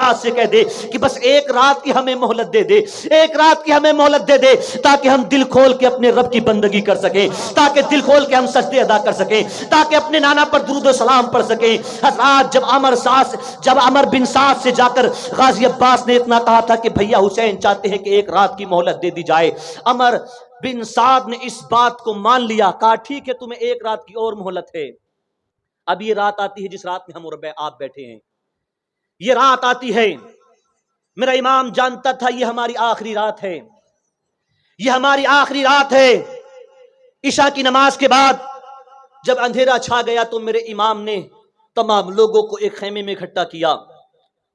رات سے کہہ دے کہ بس ایک رات کی ہمیں مہلت دے دے، ایک رات کی ہمیں مہلت دے دے، تاکہ ہم دل کھول کے اپنے رب کی بندگی کر سکیں، تاکہ دل کھول کے ہم سجدے ادا کر سکیں، تاکہ اپنے نانا پر درود و سلام پڑھ سکیں۔ حضرات جب عمر بن سعد سے جا کر غازی عباس نے اتنا کہا تھا کہ بھیا حسین چاہتے ہیں کہ ایک رات کی مہلت دے دی جائے، عمر بن سعد نے اس بات کو مان لیا، کہا ٹھیک ہے تمہیں ایک رات کی اور مہلت ہے۔ اب یہ رات آتی ہے جس رات میں ہم اور آپ بیٹھے ہیں، یہ رات آتی ہے، میرا امام جانتا تھا یہ ہماری آخری رات ہے، یہ ہماری آخری رات ہے۔ عشاء کی نماز کے بعد جب اندھیرا چھا گیا تو میرے امام نے تمام لوگوں کو ایک خیمے میں اکٹھا کیا،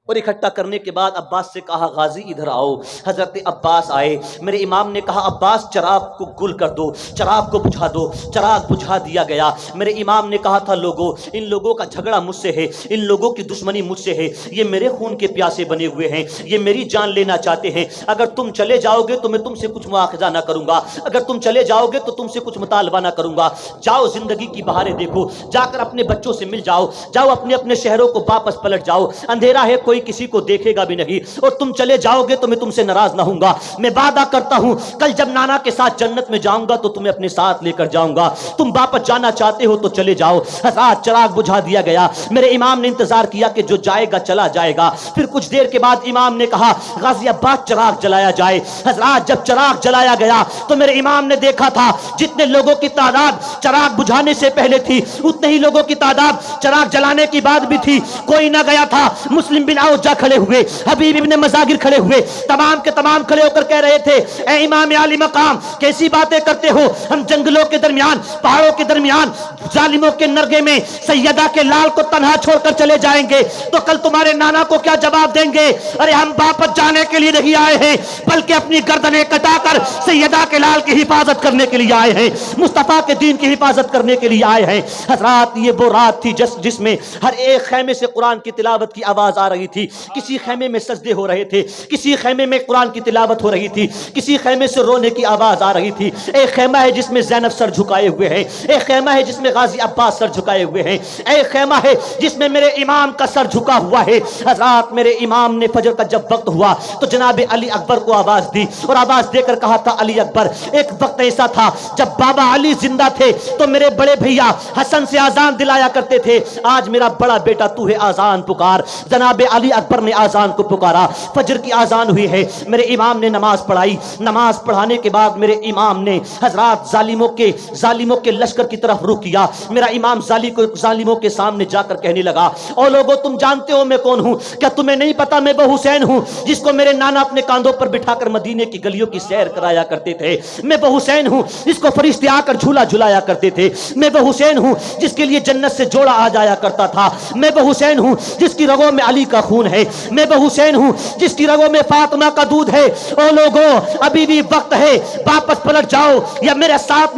اور اکٹھا کرنے کے بعد عباس سے کہا غازی ادھر آؤ۔ حضرت عباس آئے، میرے امام نے کہا عباس چراغ کو گل کر دو، چراغ کو بجھا دو، چراغ بجھا دیا گیا۔ میرے امام نے کہا تھا لوگوں، ان لوگوں کا جھگڑا مجھ سے ہے، ان لوگوں کی دشمنی مجھ سے ہے، یہ میرے خون کے پیاسے بنے ہوئے ہیں، یہ میری جان لینا چاہتے ہیں، اگر تم چلے جاؤ گے تو میں تم سے کچھ مواخذہ نہ کروں گا، اگر تم چلے جاؤ گے تو تم سے کچھ مطالبہ نہ کروں گا، جاؤ زندگی کی بہاریں دیکھو، جا کر اپنے بچوں سے مل جاؤ، جاؤ اپنے اپنے شہروں کو واپس پلٹ جاؤ، اندھیرا ہے کوئی کسی کو دیکھے گا بھی نہیں، اور تم چلے جاؤ گے تو میں تم سے ناراض نہ ہوں گا، میں وعدہ کرتا ہوں کل جب نانا کے ساتھ جنت میں جاؤں گا تو تمہیں اپنے ساتھ لے کر جاؤں گا، تم واپس جانا چاہتے ہو تو چلے جاؤ۔ حضرات چراغ بجھا دیا گیا، میرے امام نے انتظار کیا کہ جو جائے گا چلا جائے گا، پھر کچھ دیر کے بعد امام نے کہا غازی عباس چراغ جلایا جائے۔ حضرات جب چراغ جلایا گیا تو میرے امام نے دیکھا تھا جتنے لوگوں کی تعداد چراغ بجھانے سے پہلے تھی اتنے ہی لوگوں کی تعداد چراغ جلانے کی بعد بھی تھی، کوئی نہ گیا تھا۔ مسلم بن عوف جا کھڑے ہوئے، حبیب ابن مزاغر کھڑے ہوئے، تمام کے تمام کھڑے ہو کر کہہ رہے تھے اے امام عالی مقام کیسی باتیں کرتے ہو، ہم جنگلوں کے درمیان پہاڑوں کے درمیان ظالموں کے نرگے میں سیدہ کے لال کو تنہا چھوڑ کر چلے جائیں گے تو کل تمہارے نانا کو کیا جواب دیں گے؟ ارے ہم واپس جانے کے لیے نہیں آئے ہیں بلکہ اپنی گردنیں کٹا کر سیدہ کے لال کی حفاظت کرنے کے لیے آئے ہیں، مصطفیٰ کے دین کی حفاظت کرنے کے لیے آئے ہیں۔ حضرات یہ وہ رات تھی جس میں ہر ایک خیمے سے قرآن کی تلاوت کی آواز آ رہی تھی، کسی خیمے میں سجدے ہو رہے تھے، کسی خیمے میں قرآن کی تلاوت ہو رہی تھی، کسی خیمے سے رونے کی آواز آ رہی تھی۔ ایک خیمہ ہے جس میں زینب سر جھکائے ہوئے ہیں، ایک خیمہ ہے جس میں غازی عباس سر جھکائے ہوئے ہیں، ایک خیمہ ہے جس میں میرے امام کا سر جھکا ہوا ہے۔ حضرات میرے امام نے فجر کا جب وقت ہوا تو جناب علی اکبر کو آواز دی اور آواز دے کر کہا تھا علی اکبر ایک وقت ایسا تھا جب بابا علی زندہ تھے تو میرے بڑے بھیا حسن سے آزان دلایا کرتے تھے، آج میرا بڑا بیٹا تو ہے آزان پکار۔ جناب علی اکبر نے آزان کو پکارا، فجر کی آزان ہوئی ہے، میرے امام نے نماز پڑھائی، نماز پڑھانے کے بعد میرے امام نے حضرات ظالموں کے لشکر کی طرف رخ کیا۔ میرا امام ظالموں کے سامنے جا کر کہنے لگا او لوگوں تم جانتے ہو میں کون ہوں؟ کیا تمہیں نہیں پتا میں وہ حسین ہوں جس کو میرے نانا اپنے کاندھوں پر بٹھا کر مدینے کی گلیوں کی سیر کرایا کرتے تھے؟ میں وہ حسین ہوں جس کو فرشتے آ کر جھولا جھلایا کرتے تھے، میں وہ حسین ہوں جس کے لیے جنت سے جوڑا آ جایا کرتا تھا، میں وہ حسین ہوں جس کی رگوں میں علی کا خون ہے، میں وہ حسین ہوں جس کی رگوں میں فاطمہ کا دودھ ہے۔ او لوگوں ابھی بھی وقت ہے، واپس پلٹ جاؤ یا میرے ساتھ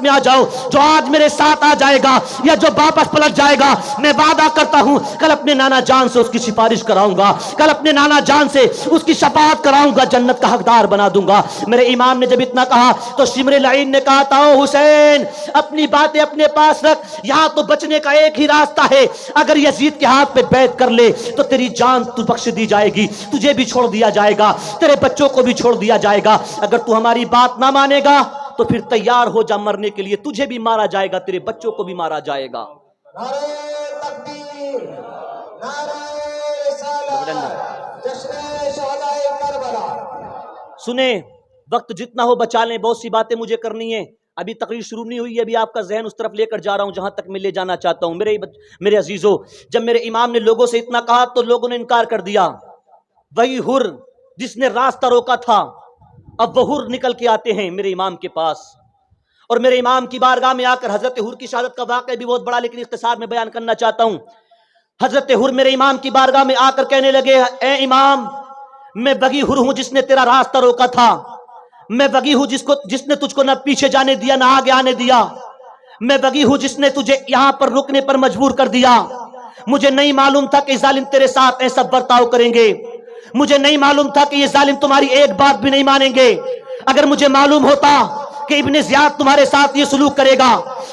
میں آ جاؤ، جو آج میرے ساتھ آ جائے گا یا جو واپس پلٹ جائے گا میں وعدہ کرتا ہوں کل اپنے نانا جان سے اس کی سفارش کراؤں گا، کل اپنے نانا جان سے اس کی شفاعت کراؤں گا، جنت کا حقدار بنا دوں گا۔ میرے امام نے جب اتنا کہا تو شمر لعین نے کہا تھا او حسین اپنی باتیں اپنے پاس رکھ، یہاں تو بچنے کا ایک ہی راستہ ہے، اگر یزید کے ہاتھ پہ بیعت کر لے تو تیری جان تو بخش دی جائے گی، تجھے بھی چھوڑ دیا جائے گا، تیرے بچوں کو بھی چھوڑ دیا جائے گا، اگر تو ہماری بات نہ مانے گا تو پھر تیار ہو جا مرنے کے لیے، تجھے بھی مارا جائے گا، تیرے بچوں کو بھی مارا جائے گا۔ نعرہ تکبیر، نعرہ رسالت، جشن شہدائے کربلا۔ سنیں وقت جتنا ہو بچا لیں، بہت سی باتیں مجھے کرنی ہیں، ابھی تقریر شروع نہیں ہوئی ہے، ابھی آپ کا ذہن اس طرف لے کر جا رہا ہوں جہاں تک میں لے جانا چاہتا ہوں۔ میرے عزیزو جب میرے امام نے لوگوں سے اتنا کہا تو لوگوں نے انکار کر دیا، وہی حر جس نے راستہ روکا تھا اب وہ حر نکل کے آتے ہیں میرے امام کے پاس، اور میرے امام کی بارگاہ میں آ کر حضرت حر کی شہادت کا واقعہ بھی بہت بڑا لیکن اختصار میں بیان کرنا چاہتا ہوں۔ حضرت حر میرے امام کی بارگاہ میں آ کر کہنے لگے اے امام میں وہی حر ہوں جس نے تیرا راستہ روکا تھا، میں وہی ہوں جس نے تجھ کو نہ پیچھے جانے دیا نہ آگے آنے دیا، میں وہی ہوں جس نے تجھے یہاں پر رکنے پر مجبور کر دیا۔ مجھے نہیں معلوم تھا کہ ظالم تیرے ساتھ ایسا برتاؤ کریں گے، مجھے نہیں معلوم تھا کہ یہ ظالم تمہاری ایک بات بھی نہیں مانیں گے، اگر مجھے معلوم ہوتا کہ ابن زیاد تمہارے ساتھ یہ سلوک کرے گا،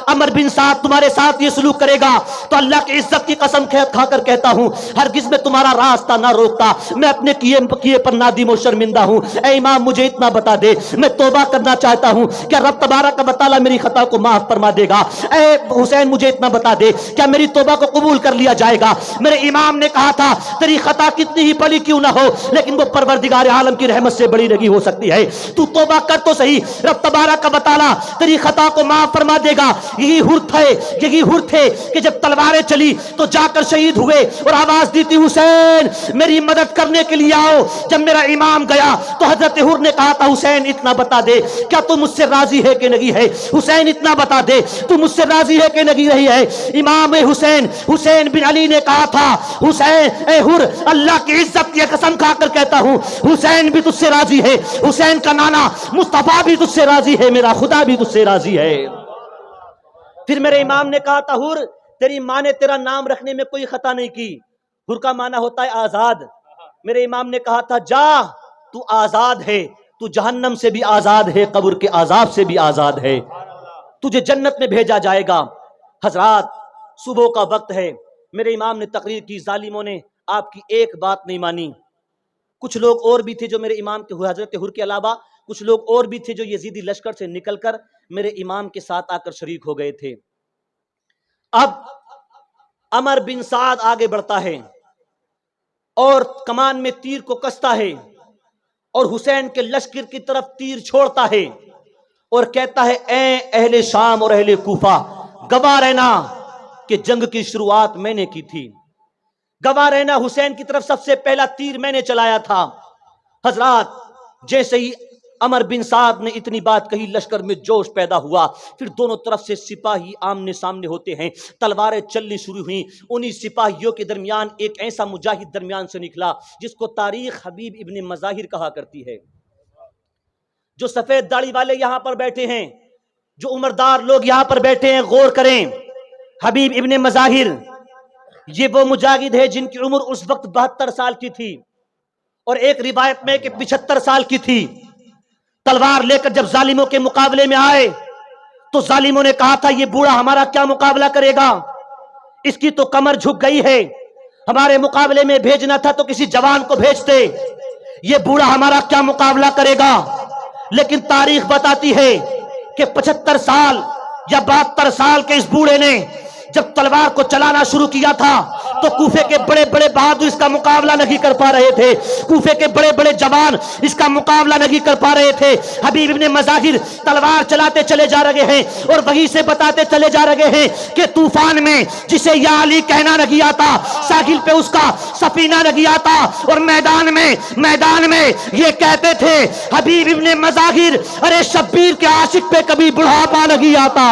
عمر بن سعد تمہارے ساتھ یہ سلوک کرے گا تو اللہ کی عزت کی قسم کھا کر کہتا ہوں ہرگز میں تمہارا راستہ نہ روکتا، میں اپنے کیے پر نادم و شرمندہ ہوں۔ اے امام مجھے اتنا بتا دے، میں توبہ کرنا چاہتا ہوں، کیا رب تبارک و تعالیٰ میری خطا کو معاف فرما دے گا؟ اے حسین مجھے اتنا بتا دے، کیا میری توبہ کو قبول کر لیا جائے گا؟ میرے امام نے کہا تھا تیری خطا کتنی ہی بڑی کیوں نہ ہو لیکن وہ پروردگار عالم کی رحمت سے بڑی نہیں ہو سکتی ہے، تو توبہ کر تو صحیح، رب تبارک و تعالیٰ تیری خطا کو معاف فرما دے گا۔ یہی ہر تھے کہ جب تلواریں چلی تو جا کر شہید ہوئے اور آواز دی تھی حسین میری مدد کرنے کے لیے آؤ۔ جب میرا امام گیا تو حضرت ہر نے کہا تھا حسین اتنا بتا دے کیا تو مجھ سے راضی ہے کہ نہیں ہے؟ حسین اتنا بتا دے تو مجھ سے راضی ہے کہ نہیں رہی ہے؟ امام حسین بن علی نے کہا تھا حسین اے ہر اللہ کی عزت کی قسم کھا کر کہتا ہوں حسین بھی تجھ سے راضی ہے، حسین کا نانا مصطفیٰ بھی تجھ سے راضی ہے، میرا خدا بھی تجھ سے راضی ہے۔ پھر میرے امام نے کہا تھا ہر تیری ماں نے تیرا نام رکھنے میں کوئی خطا نہیں کی، ہر کا معنی ہوتا ہے آزاد۔ میرے امام نے کہا تھا جا تو آزاد ہے، تو جہنم سے بھی آزاد ہے، قبر کے عذاب سے بھی آزاد ہے، تجھے جنت میں بھیجا جائے گا۔ حضرات صبح کا وقت ہے، میرے امام نے تقریر کی، ظالموں نے آپ کی ایک بات نہیں مانی۔ کچھ لوگ اور بھی تھے جو میرے امام کے حضرت ہر کے علاوہ کچھ لوگ اور بھی تھے جو یزیدی لشکر سے نکل کر میرے امام کے ساتھ آ کر شریک ہو گئے تھے۔ اب عمر بن سعد آگے بڑھتا ہے اور کمان میں تیر کو کستا ہے اور حسین کے لشکر کی طرف تیر چھوڑتا ہے اور کہتا ہے اے اہل شام اور اہل کوفہ گواہ رہنا کہ جنگ کی شروعات میں نے کی تھی، گواہ رہنا حسین کی طرف سب سے پہلا تیر میں نے چلایا تھا۔ حضرات جیسے ہی عمر بن سعد نے اتنی بات کہی لشکر میں جوش پیدا ہوا، پھر دونوں طرف سے سپاہی آمنے سامنے ہوتے ہیں، تلواریں چلنی شروع ہوئیں۔ انہی سپاہیوں کے درمیان ایک ایسا مجاہد درمیان سے نکلا جس کو تاریخ حبیب ابن مظاہر کہا کرتی ہے۔ جو سفید داڑھی والے یہاں پر بیٹھے ہیں، جو عمردار لوگ یہاں پر بیٹھے ہیں، غور کریں، حبیب ابن مظاہر یہ وہ مجاہد ہے جن کی عمر اس وقت 72 سال کی تھی اور ایک روایت میں کہ 75 سال کی تھی۔ تلوار لے کر جب ظالموں کے مقابلے میں آئے تو ظالموں نے کہا تھا یہ بوڑھا ہمارا کیا مقابلہ کرے گا، اس کی تو کمر جھک گئی ہے، ہمارے مقابلے میں بھیجنا تھا تو کسی جوان کو بھیجتے، یہ بوڑھا ہمارا کیا مقابلہ کرے گا۔ لیکن تاریخ بتاتی ہے کہ 75 سال یا 72 سال کے اس بوڑھے نے جب تلوار کو چلانا شروع کیا تھا تو کوفے کے بڑے بڑے بہادر اس کا مقابلہ نہیں کر پا رہے تھے، کوفے کے بڑے بڑے جوان اس کا مقابلہ نہیں کر پا رہے تھے۔ حبیب ابن مظاہر تلوار چلاتے چلے جا رہے ہیں اور وہیں سے بتاتے چلے جا رہے ہیں کہ طوفان میں جسے یا علی کہنا نہیں آتا، ساحل پہ اس کا سفینہ نہیں آتا، اور میدان میں یہ کہتے تھے حبیب ابن مظاہر ارے شبیر کے عاشق پہ کبھی بڑھاپا نہیں آتا۔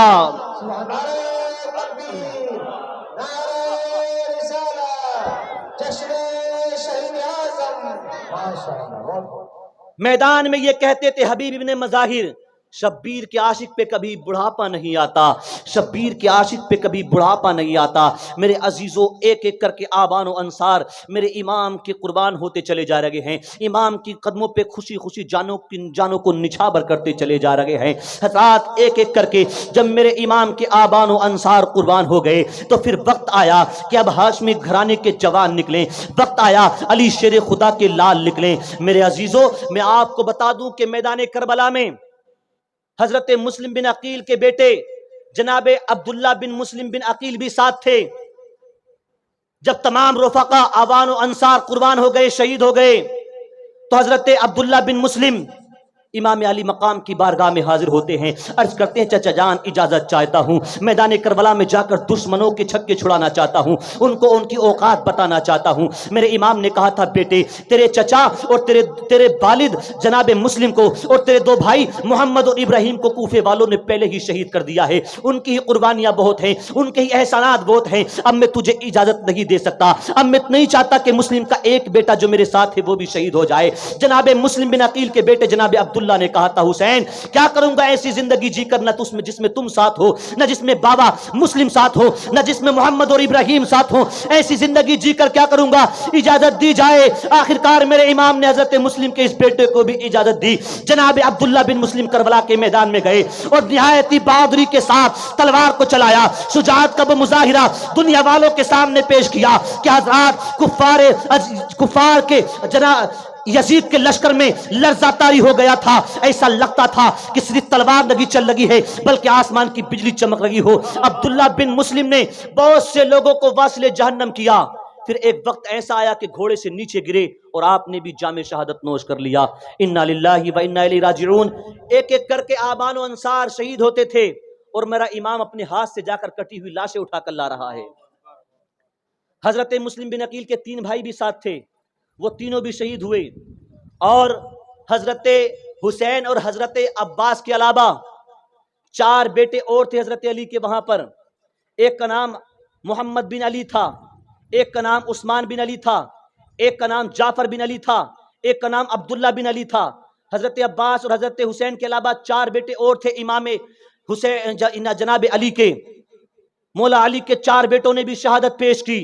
میدان میں یہ کہتے تھے حبیب ابن مظاہر شبیر کے عاشق پہ کبھی بڑھاپا نہیں آتا، شبیر کے عاشق پہ کبھی بڑھاپا نہیں آتا۔ میرے عزیزوں ایک ایک کر کے آبان و انصار میرے امام کے قربان ہوتے چلے جا رہے ہیں، امام کی قدموں پہ خوشی خوشی جانوں کو نچھاور کرتے چلے جا رہے ہیں۔ حضرات ایک ایک کر کے جب میرے امام کے آبان و انصار قربان ہو گئے تو پھر وقت آیا کہ اب ہاشمی گھرانے کے جوان نکلیں، وقت آیا علی شیر خدا کے لال نکلیں۔ میرے عزیزوں میں آپ کو بتا دوں کہ میدان کربلا میں حضرت مسلم بن عقیل کے بیٹے جناب عبداللہ بن مسلم بن عقیل بھی ساتھ تھے۔ جب تمام رفقا آوان و انصار قربان ہو گئے، شہید ہو گئے، تو حضرت عبداللہ بن مسلم امام علی مقام کی بارگاہ میں حاضر ہوتے ہیں، عرض کرتے ہیں چچا جان اجازت چاہتا ہوں، میدان کربلا میں جا کر دشمنوں کے چھکے چھڑانا چاہتا ہوں، ان کو ان کی اوقات بتانا چاہتا ہوں۔ میرے امام نے کہا تھا بیٹے تیرے چچا اور تیرے والد جناب مسلم کو اور تیرے دو بھائی محمد اور ابراہیم کو کوفے والوں نے پہلے ہی شہید کر دیا ہے، ان کی ہی قربانیاں بہت ہیں، ان کے ہی احسانات بہت ہیں، اب میں تجھے اجازت نہیں دے سکتا، اب میں نہیں چاہتا کہ مسلم کا ایک بیٹا جو میرے ساتھ ہے وہ بھی شہید ہو جائے۔ جناب مسلم بن عقیل کے بیٹے جناب عبد عبداللہ نے کہا تھا حسین کیا کروں گا ایسی زندگی جی کر نہ جس میں تم ساتھ ہو، نہ جس میں بابا مسلم ساتھ ہو، نہ جس میں محمد اور ابراہیم ساتھ ہو، ایسی زندگی جی کر کیا کروں گا، اجازت دی جائے۔ آخرکار میرے امام نے حضرت مسلم کے اس بیٹے کو بھی اجازت دی۔ جناب عبداللہ بن مسلم کربلا کے میدان میں گئے اور نہایت ہی بہادری کے ساتھ تلوار کو چلایا، شجاعت کا وہ مظاہرہ دنیا والوں کے سامنے پیش کیا کہ حضرات کفار کے جناب یزید کے لشکر میں لرزہ طاری ہو گیا تھا، ایسا لگتا تھا کہ صرف تلوار نہیں چل لگی ہے بلکہ آسمان کی بجلی چمک رہی ہو۔ عبداللہ بن مسلم نے بہت سے لوگوں کو واصل جہنم کیا، پھر ایک وقت ایسا آیا کہ گھوڑے سے نیچے گرے اور آپ نے بھی جام شہادت نوش کر لیا۔ انا للہ و انا الیہ راجعون۔ ایک ایک کر کے آبان و انصار شہید ہوتے تھے اور میرا امام اپنے ہاتھ سے جا کر کٹی ہوئی لاشیں اٹھا کر لا رہا ہے۔ حضرت مسلم بن عقیل کے 3 بھائی بھی ساتھ تھے، وہ تینوں بھی شہید ہوئے، اور حضرت حسین اور حضرت عباس کے علاوہ 4 بیٹے اور تھے حضرت علی کے وہاں پر۔ ایک کا نام محمد بن علی تھا، ایک کا نام عثمان بن علی تھا، ایک کا نام جعفر بن علی تھا، ایک کا نام عبداللہ بن علی تھا۔ حضرت عباس اور حضرت حسین کے علاوہ 4 بیٹے اور تھے امام حسین جناب علی کے، مولا علی کے 4 بیٹوں نے بھی شہادت پیش کی۔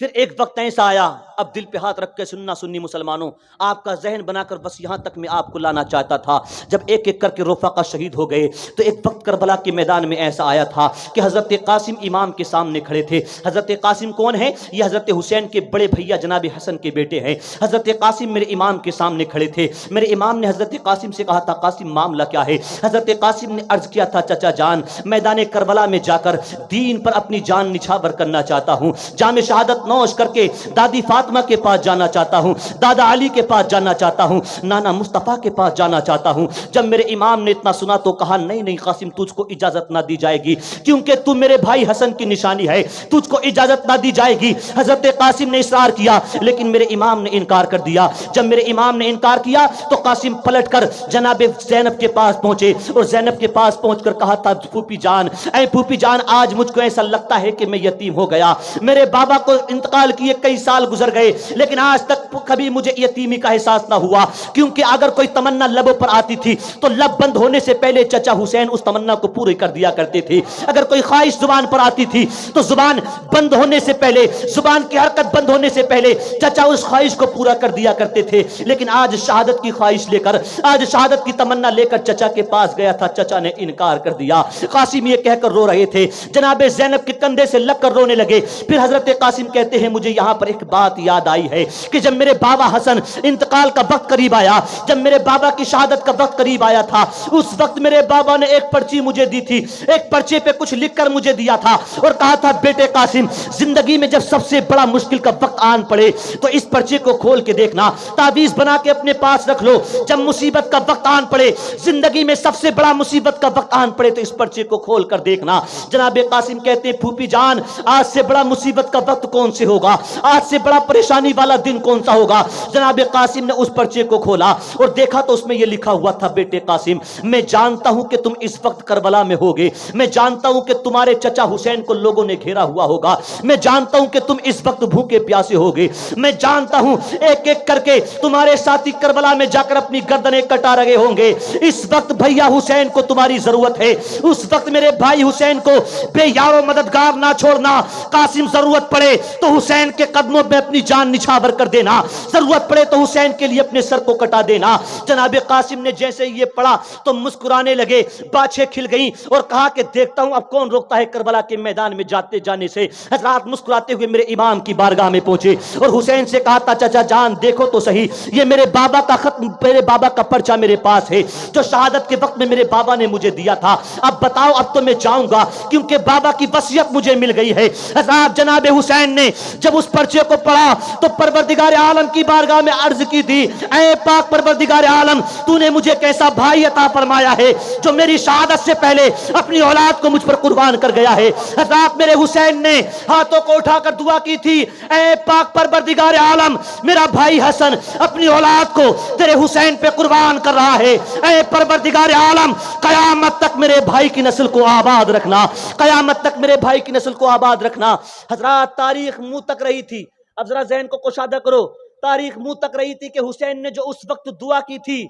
پھر ایک وقت ایسا آیا، اب دل پہ ہاتھ رکھ کے سننا سنی مسلمانوں، آپ کا ذہن بنا کر بس یہاں تک میں آپ کو لانا چاہتا تھا۔ جب ایک ایک کر کے رفقا شہید ہو گئے تو ایک وقت کربلا کے میدان میں ایسا آیا تھا کہ حضرت قاسم امام کے سامنے کھڑے تھے۔ حضرت قاسم کون ہے؟ یہ حضرت حسین کے بڑے بھیا جناب حسن کے بیٹے ہیں۔ حضرت قاسم میرے امام کے سامنے کھڑے تھے۔ میرے امام نے حضرت قاسم سے کہا تھا قاسم معاملہ کیا ہے؟ حضرت قاسم نے عرض کیا تھا چچا جان میدان کربلا میں جا کر دین پر اپنی جان نچھاور کرنا چاہتا ہوں، جام شہادت نوش کر کے دادی فاطمہ کے پاس جانا چاہتا ہوں، دادا علی کے پاس جانا چاہتا ہوں، نانا مصطفیٰ کے پاس جانا چاہتا ہوں۔ جب میرے امام نے اتنا سنا تو کہا نہیں نہیں قاسم تجھ کو اجازت نہ دی جائے گی، کیونکہ تو میرے بھائی حسن کی نشانی ہے، تجھ کو اجازت نہ دی جائے گی۔ حضرت قاسم نے اصرار کیا لیکن میرے امام نے انکار کر دیا۔ جب میرے امام نے انکار کیا تو قاسم پلٹ کر جناب زینب کے پاس پہنچے اور زینب کے پاس پہنچ کر کہا تھا پھوپھی جان، اے پھوپھی جان آج مجھ کو ایسا لگتا ہے کہ میں یتیم ہو گیا، میرے بابا کو انتقال کیے کئی سال گزر گئے لیکن آج تک کبھی مجھے یتیمی کا احساس نہ ہوا، کیونکہ اگر کوئی تمنا لبوں پر آتی تھی تو لب بند ہونے سے پہلے چچا حسین اس تمنا کو پوری کر دیا کرتے تھے، اگر کوئی خواہش زبان پر آتی تھی تو زبان بند ہونے سے پہلے، زبان کی حرکت بند ہونے سے پہلے چچا اس خواہش کو پورا کر دیا کرتے تھے۔ لیکن آج شہادت کی خواہش لے کر، آج شہادت کی تمنا لے کر چچا کے پاس گیا تھا، چچا نے انکار کر دیا۔ قاسم یہ کہہ کر رو رہے تھے، جناب زینب کے کندھے سے لگ کر رونے لگے۔ پھر حضرت قاسم کہتے ہیں مجھے یہاں پر ایک بات یاد آئی ہے کہ جب میرے بابا حسن انتقال کا وقت قریب آیا، جب میرے بابا کی شہادت کا وقت قریب آیا تھا، اس وقت میرے بابا نے ایک پرچی مجھے دی تھی، ایک پرچے پہ کچھ لکھ کر مجھے دیا تھا اور کہا تھا بیٹے قاسم زندگی میں جب سب سے بڑا مشکل کا وقت آن پڑے تو اس پرچے کو کھول کے دیکھنا، تعویذ بنا کے اپنے پاس رکھ لو، جب مصیبت کا وقت آن پڑے، زندگی میں سب سے بڑا مصیبت کا وقت آن پڑے تو اس پرچے کو کھول کر دیکھنا۔ جناب قاسم کہتے ہیں پھوپھی جان آج سے بڑا مصیبت کا وقت کون سے ہوگا، آج سے بڑا پریشانی والا دن کون سا ہوگا؟ جناب قاسم نے اس پرچے کو کھولا اور دیکھا تو اس میں یہ لکھا ہوا تھا بیٹے قاسم میں جانتا ہوں کہ تم اس وقت کربلا میں ہوگے، میں جانتا ہوں کہ تمہارے چچا حسین کو لوگوں نے گھیرا ہوا ہوگا، میں جانتا ہوں کہ تم اس وقت بھوکے پیاسے ہوگے، میں جانتا ہوں ایک ایک کر کے تمہارے ساتھی کربلا میں جا کر اپنی گردنیں کٹا رہے ہوں گے، اس وقت بھیا حسین کو تمہاری ضرورت ہے، اس وقت میرے بھائی حسین کو بے یار و مددگار نہ چھوڑنا، قاسم ضرورت پڑے تو حسین کے قدموں میں اپنی جان نچھاور کر دینا، ضرورت پڑے تو حسین کے لیے اپنے سر کو کٹا دینا۔ جناب قاسم نے جیسے یہ پڑھا تو مسکرانے لگے، باچھیں کھل گئیں اور کہا کہ دیکھتا ہوں اب کون روکتا ہے کربلا کے میدان میں جاتے جانے سے۔ حضرات مسکراتے ہوئے میرے امام کی بارگاہ میں پہنچے اور حسین سے کہا تھا چچا جان دیکھو تو صحیح، یہ میرے بابا کا خط، میرے بابا کا پرچہ میرے پاس ہے جو شہادت کے وقت میں میرے بابا نے مجھے دیا تھا، اب بتاؤ اب تو میں جاؤں گا کیونکہ بابا کی وصیت مجھے مل گئی ہے۔ حضرات جناب حسین نے جب اس پرچے کو پڑھا تو پروردگار عالم کی بارگاہ میں عرض کی تھی اے پاک پروردگار عالم تو نے مجھے کیسا بھائی عطا فرمایا ہے جو میری شہادت سے پہلے اپنی اولاد کو مجھ پر قربان کر گیا ہے۔ حضرات میرے حسین نے ہاتھوں کو اٹھا کر دعا کی تھی اے پاک پروردگار عالم میرا بھائی حسن اپنی اولاد کو تیرے حسین پہ قربان کر رہا ہے، اے پروردگار عالم قیامت تک میرے بھائی کی نسل کو آباد رکھنا، قیامت تک میرے بھائی کی نسل کو آباد رکھنا۔ حضرات تاریخ منہ تک رہی تھی، اب ذرا ذہن کو کشادہ کرو، تاریخ منہ تک رہی تھی کہ حسین نے جو اس وقت دعا کی تھی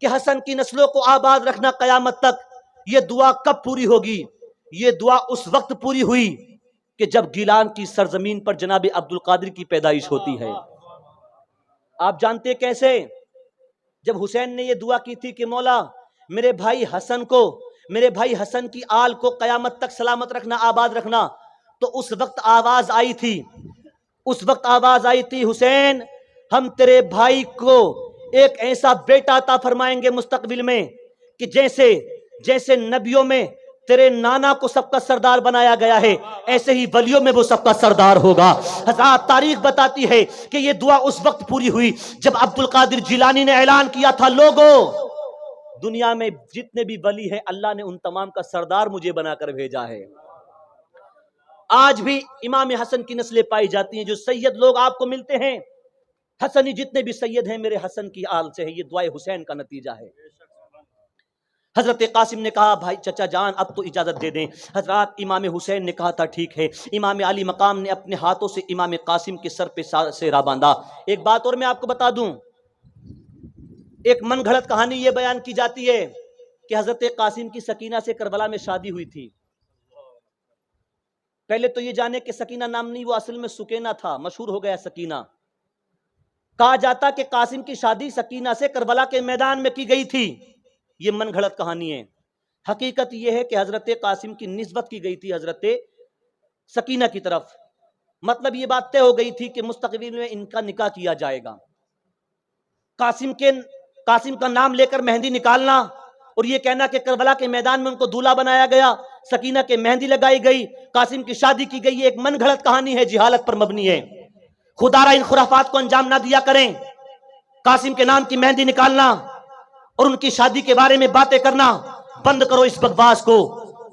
کہ حسن کی نسلوں کو آباد رکھنا قیامت تک، یہ دعا کب پوری ہوگی؟ یہ دعا اس وقت پوری ہوئی کہ جب گیلان کی سرزمین پر جناب عبد القادر کی پیدائش ہوتی ہے۔ آپ جانتے کیسے؟ جب حسین نے یہ دعا کی تھی کہ مولا میرے بھائی حسن کو، میرے بھائی حسن کی آل کو قیامت تک سلامت رکھنا، آباد رکھنا، تو اس وقت آواز آئی تھی، اس وقت آواز آئی تھی، حسین ہم تیرے بھائی کو ایک ایسا بیٹا عطا فرمائیں گے مستقبل میں کہ جیسے نبیوں میں تیرے نانا کو سب کا سردار بنایا گیا ہے، ایسے ہی ولیوں میں وہ سب کا سردار ہوگا۔ حضرات تاریخ بتاتی ہے کہ یہ دعا اس وقت پوری ہوئی جب عبد القادر جیلانی نے اعلان کیا تھا، لوگوں دنیا میں جتنے بھی ولی ہیں اللہ نے ان تمام کا سردار مجھے بنا کر بھیجا ہے۔ آج بھی امام حسن کی نسلیں پائی جاتی ہیں، جو سید لوگ آپ کو ملتے ہیں حسنی جتنے بھی سید ہیں میرے حسن کی آل سے ہے، یہ دعائے حسین کا نتیجہ ہے۔ حضرت قاسم نے کہا بھائی چچا جان اب تو اجازت دے دیں۔ حضرات امام حسین نے کہا تھا ٹھیک ہے۔ امام علی مقام نے اپنے ہاتھوں سے امام قاسم کے سر پہ سہرا باندھا۔ ایک بات اور میں آپ کو بتا دوں، ایک من گھڑت کہانی یہ بیان کی جاتی ہے کہ حضرت قاسم کی سکینہ سے کربلا میں شادی ہوئی تھی۔ پہلے تو یہ جانے کہ سکینہ نام نہیں، وہ اصل میں سکینہ تھا، مشہور ہو گیا سکینہ۔ کہا جاتا کہ قاسم کی شادی سکینہ سے کربلا کے میدان میں کی گئی تھی، یہ من گھڑت کہانی ہے۔ حقیقت یہ ہے کہ حضرت قاسم کی نسبت کی گئی تھی حضرت سکینہ کی طرف، مطلب یہ بات طے ہو گئی تھی کہ مستقبل میں ان کا نکاح کیا جائے گا۔ قاسم کا نام لے کر مہندی نکالنا اور یہ کہنا کہ کربلا کے میدان میں ان کو دولہا بنایا گیا، سکینہ کے مہندی لگائی گئی، قاسم کی شادی کی گئی، یہ ایک من گھڑت کہانی ہے، جہالت پر مبنی ہے۔ خدا را ان خرافات کو انجام نہ دیا کریں۔ قاسم کے نام کی مہندی نکالنا اور ان کی شادی کے بارے میں باتیں کرنا بند کرو اس بکواس کو۔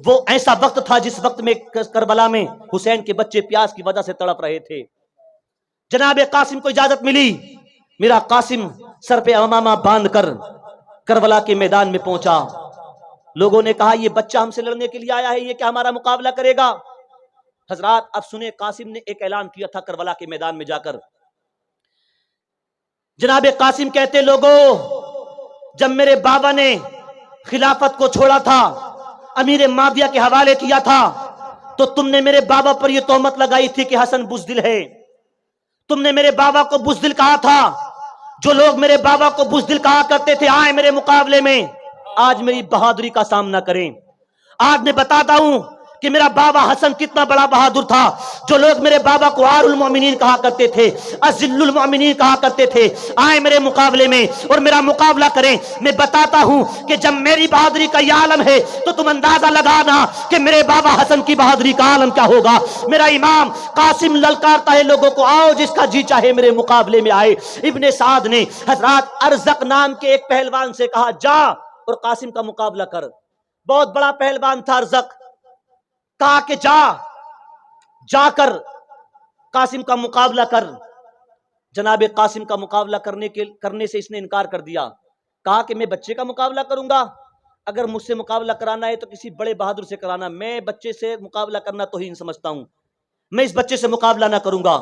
وہ ایسا وقت تھا جس وقت میں کربلا میں حسین کے بچے پیاس کی وجہ سے تڑپ رہے تھے۔ جناب قاسم کو اجازت ملی، میرا قاسم سر پہ امامہ باندھ کر کربلا کے میدان میں پہنچا۔ لوگوں نے کہا یہ بچہ ہم سے لڑنے کے لیے آیا ہے، یہ کیا ہمارا مقابلہ کرے گا؟ حضرات اب سنیں، قاسم نے ایک اعلان کیا تھا کربلا کے میدان میں جا کر۔ جناب قاسم کہتے لوگوں جب میرے بابا نے خلافت کو چھوڑا تھا، امیر معاویہ کے حوالے کیا تھا، تو تم نے میرے بابا پر یہ تہمت لگائی تھی کہ حسن بزدل ہے۔ تم نے میرے بابا کو بزدل کہا تھا۔ جو لوگ میرے بابا کو بزدل کہا کرتے تھے آئے میرے مقابلے میں، آج میری بہادری کا سامنا کریں۔ آج میں بتاتا ہوں کہ میرا بابا حسن کتنا بڑا بہادر تھا۔ جو لوگ میرے بابا کو عار المؤمنین کہا کرتے تھے، اذل المؤمنین کہا کرتے تھے، آئے میرے مقابلے میں اور میرا مقابلہ کریں۔ میں بتاتا ہوں کہ جب میری بہادری کا یہ عالم ہے تو تم اندازہ لگانا کہ میرے بابا حسن کی بہادری کا عالم کیا ہوگا۔ میرا امام قاسم للکارتا ہے لوگوں کو، آؤ جس کا جی چاہے میرے مقابلے میں آئے۔ ابن سعد نے حضرات ارزق نام کے ایک پہلوان سے کہا جا اور قاسم کا مقابلہ کر۔ بہت بڑا پہلوان تھا ارزق، کہا کہ جا کر قاسم کا مقابلہ کر۔ جناب قاسم کا مقابلہ کرنے سے اس نے انکار کر دیا، کہا کہ میں بچے کا مقابلہ کروں گا؟ اگر مجھ سے مقابلہ کرانا ہے تو کسی بڑے بہادر سے کرانا، میں بچے سے مقابلہ کرنا توہین سمجھتا ہوں، میں اس بچے سے مقابلہ نہ کروں گا۔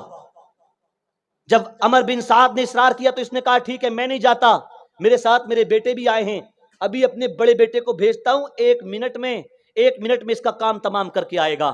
جب عمر بن سعد نے اصرار کیا تو اس نے کہا ٹھیک ہے میں نہیں جاتا، میرے ساتھ میرے بیٹے بھی آئے ہیں، ابھی اپنے بڑے بیٹے کو بھیجتا ہوں، ایک منٹ میں اس کا کام تمام کر کے آئے گا۔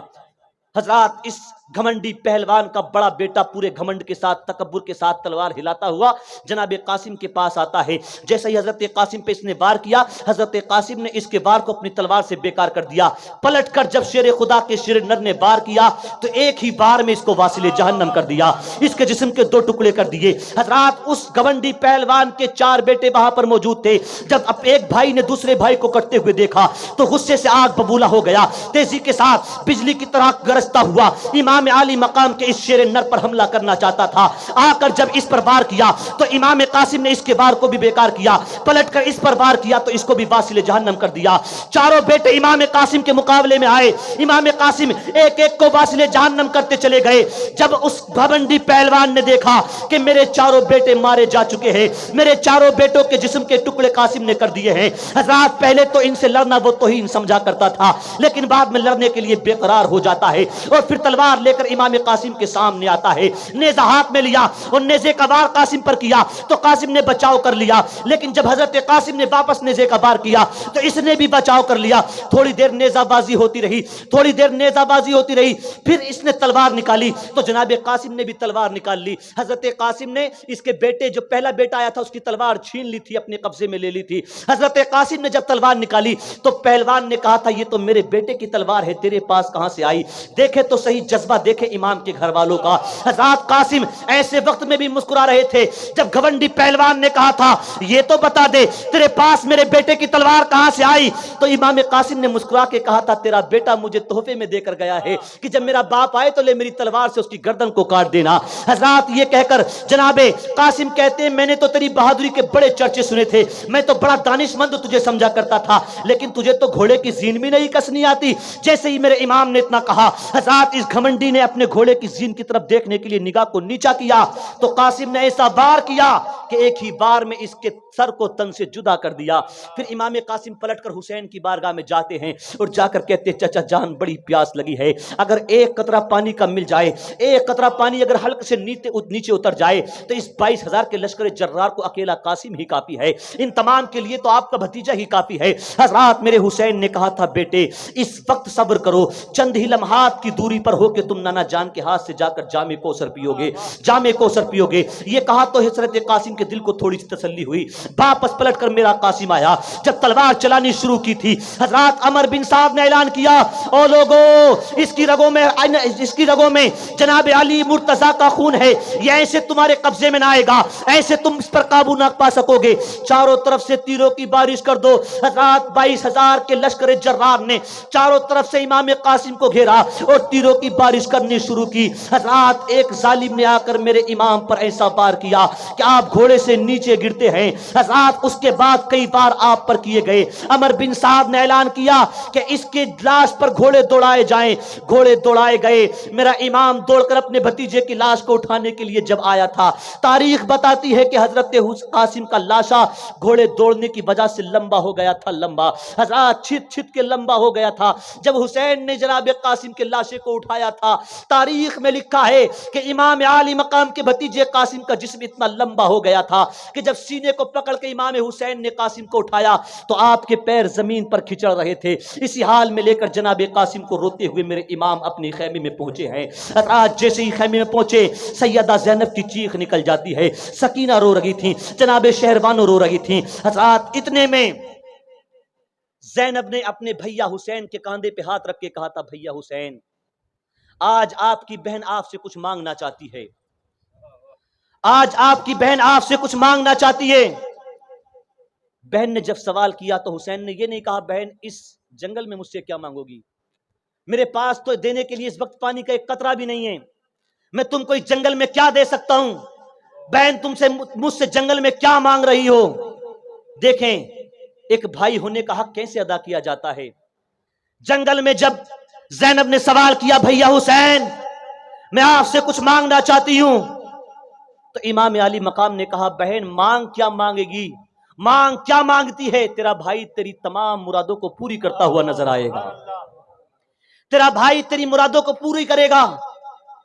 حضرات اس گھمنڈی پہلوان کا بڑا بیٹا پورے گھمنڈ کے ساتھ تکبر کے ساتھ تلوار ہلاتا ہوا جناب قاسم کے پاس آتا ہے۔ جیسے ہی حضرت قاسم پہ اس نے وار کیا، حضرت قاسم نے اس کے وار کو اپنی تلوار سے بیکار کر دیا۔ پلٹ کر جب شیر خدا کے شیر نر نے وار کیا تو ایک ہی بار میں اس کو واصل جہنم کر دیا، اس کے جسم کے 2 ٹکڑے کر دیے۔ حضرات اس گھمنڈی پہلوان کے 4 بیٹے وہاں پر موجود تھے۔ جب اب ایک بھائی نے دوسرے بھائی کو کٹتے ہوئے دیکھا تو غصے سے آگ ببولا ہو گیا، تیزی کے ساتھ بجلی کی طرح گرجتا ہوا امام علی مقام کے اس شیر نر پر حملہ کرنا چاہتا تھا۔ آ کر جب اس پر وار کیا تو امام قاسم نے اس کے وار کو بھی بیکار کیا، پلٹ کر اس پر وار کیا تو اس کو بھی واصل جہنم کر دیا۔ چاروں بیٹے امام قاسم کے مقابلے میں آئے، امام قاسم ایک ایک کو واصل جہنم کرتے چلے گئے۔ جب اس گھمنڈی پہلوان نے دیکھا کہ میرے چاروں بیٹے مارے جا چکے ہیں، میرے چاروں بیٹوں کے جسم کے ٹکڑے قاسم نے کر دیے ہیں، حضرات پہلے تو ان سے لڑنا وہ توہین سمجھا کرتا تھا، لیکن بعد میں لڑنے کے لیے بے قرار ہو جاتا ہے اور پھر تلوار لے کر امام قاسم کے سامنے آتا ہے، نیزہ ہاتھ میں لیا اور نیزے کا وار قاسم پر کیا تو قاسم نے بچاؤ کر لیا، لیکن جب حضرت قاسم نے واپس نیزے کا وار کیا تو اس نے بھی بچاؤ کر لیا۔ تھوڑی دیر نیزہ بازی ہوتی رہی، تھوڑی دیر نیزہ بازی ہوتی رہی، پھر اس نے تلوار نکالی تو جناب قاسم نے بھی تلوار نکال لی۔ حضرت قاسم نے اس کے بیٹے، جو پہلا بیٹا آیا تھا، اس کی تلوار چھین لی تھی، اپنے قبضے میں لے لی تھی۔ حضرت قاسم نے جب تلوار نکالی تو پہلوان نے کہا تھا یہ تو میرے بیٹے کی تلوار ہے، تیرے پاس کہاں سے آئی؟ دیکھے تو صحیح جذبہ دیکھے امام کے گھر والوں کا۔ حضرت قاسم ایسے وقت میں بھی مسکرا رہے تھے جب گھمنڈی پہلوان نے کہا تھا یہ تو بتا دے تیرے پاس میرے بیٹے کی تلوار کہاں سے آئی؟ تو امام قاسم نے مسکرا کے کہا تھا تیرا بیٹا مجھے تحفے میں دے کر گیا ہے کہ جب میرا باپ آئے تو لے میری تلوار سے اس کی گردن کو کاٹ دینا۔ حضرات یہ کہہ کر جناب قاسم کہتے ہیں میں نے تو تیری بہادری کے بڑے چرچے سنے تھے، میں تو بڑا دانش مند تجھے سمجھا کرتا تھا، لیکن تجھے تو گھوڑے کی زین بھی نہیں کسنی آتی۔ جیسے ہی میرے امام نے اتنا کہا، حضرات اس گھمنڈی نے اپنے گھوڑے کی زین کی طرف دیکھنے کے لیے نگاہ کو نیچا کیا تو قاسم نے ایسا وار کیا کہ ایک ہی بار میں اس کے سر کو تن سے جدا کر دیا۔ پھر امام قاسم پلٹ کر حسین کی بارگاہ میں جاتے ہیں اور جا کر کہتے ہیں چچا جان بڑی پیاس لگی ہے، اگر ایک قطرہ پانی کا مل جائے، ایک قطرہ پانی اگر حلق سے نیچے اتر جائے تو اس 22,000 کے لشکر جرار کو اکیلا قاسم ہی کافی ہے، ان تمام کے لیے تو آپ کا بھتیجا ہی کافی ہے۔ حضرات میرے حسین نے کہا تھا بیٹے اس وقت صبر کرو، چند ہی لمحات کی دوری پر ہو کے تم نانا جان کے ہاتھ سے جا کر جام کوثر پیو گے، جام کوثر پیو گے۔ یہ کہا تو حضرت قاسم کے دل کو تھوڑی سی تسلی ہوئی۔ واپس پلٹ کر میرا قاسم آیا، جب تلوار چلانی شروع کی تھی حضرات عمر بن سعد نے اعلان کیا او لوگو اس کی رگوں میں جناب علی مرتضی کا خون ہے، یہ ایسے تمہارے قبضے میں نہ آئے گا، ایسے تم اس پر قابو نہ پا سکو گے، چاروں طرف سے تیروں کی بارش کر دو۔ حضرات 22,000 کے لشکر جرار نے چاروں طرف سے امام قاسم کو گھیرا اور تیروں کی بارش کرنی شروع کی۔ حضرات ایک ظالم نے آ کر میرے امام پر ایسا وار کیا کہ آپ گھوڑے سے نیچے گرتے ہیں۔ حضرات اس کے بعد کئی بار آپ پر کیے گئے۔ عمر بن سعد نے اعلان کیا کہ اس کے لاش پر گھوڑے دوڑائے جائیں، گھوڑے دوڑائے گئے۔ میرا امام دوڑ کر اپنے بھتیجے کی لاش کو اٹھانے کے لیے جب آیا تھا، تاریخ بتاتی ہے کہ حضرت قاسم کا لاشا گھوڑے دوڑنے کی وجہ سے لمبا ہو گیا تھا، لمبا حضرات چھت چھت کے لمبا ہو گیا تھا۔ جب حسین نے جناب قاسم کے لاشے کو اٹھایا تھا، تاریخ میں لکھا ہے کہ امام عالی مقام کے بھتیجے قاسم کا جسم اتنا لمبا ہو گیا تھا کہ جب سینے کو پکڑ کے امام حسین نے قاسم کو اٹھایا تو آپ کے پیر زمین پر کھچڑ رہے تھے۔ اسی حال میں لے کر جناب قاسم کو روتے ہوئے میرے امام اپنے خیمے میں پہنچے ہیں۔ آج جیسے ہی خیمے میں پہنچے سیدہ زینب کی چیخ نکل جاتی ہے، سکینہ رو رہی تھی، جناب شہروانو رو رہی تھی۔ حضرات اتنے میں زینب نے اپنے بھیا حسین کے کاندھے پہ ہاتھ رکھ کے کہا تھا بھیا حسین آج آپ کی بہن آپ سے کچھ مانگنا چاہتی ہے، آج آپ کی بہن آپ سے کچھ مانگنا چاہتی ہے۔ بہن نے جب سوال کیا تو حسین نے یہ نہیں کہا بہن اس جنگل میں مجھ سے کیا مانگو گی، میرے پاس تو دینے کے لیے اس وقت پانی کا ایک قطرہ بھی نہیں ہے، میں تم کو اس جنگل میں کیا دے سکتا ہوں، بہن تم سے مجھ سے جنگل میں کیا مانگ رہی ہو۔ دیکھیں ایک بھائی ہونے کا حق کیسے ادا کیا جاتا ہے۔ جنگل میں جب زینب نے سوال کیا بھیا حسین میں آپ سے کچھ مانگنا چاہتی ہوں، تو امام علی مقام نے کہا بہن مانگ کیا مانگے گی، مانگ کیا مانگتی ہے، تیرا بھائی تیری تمام مرادوں کو پوری کرتا ہوا نظر آئے گا، تیرا بھائی تیری مرادوں کو پوری کرے گا،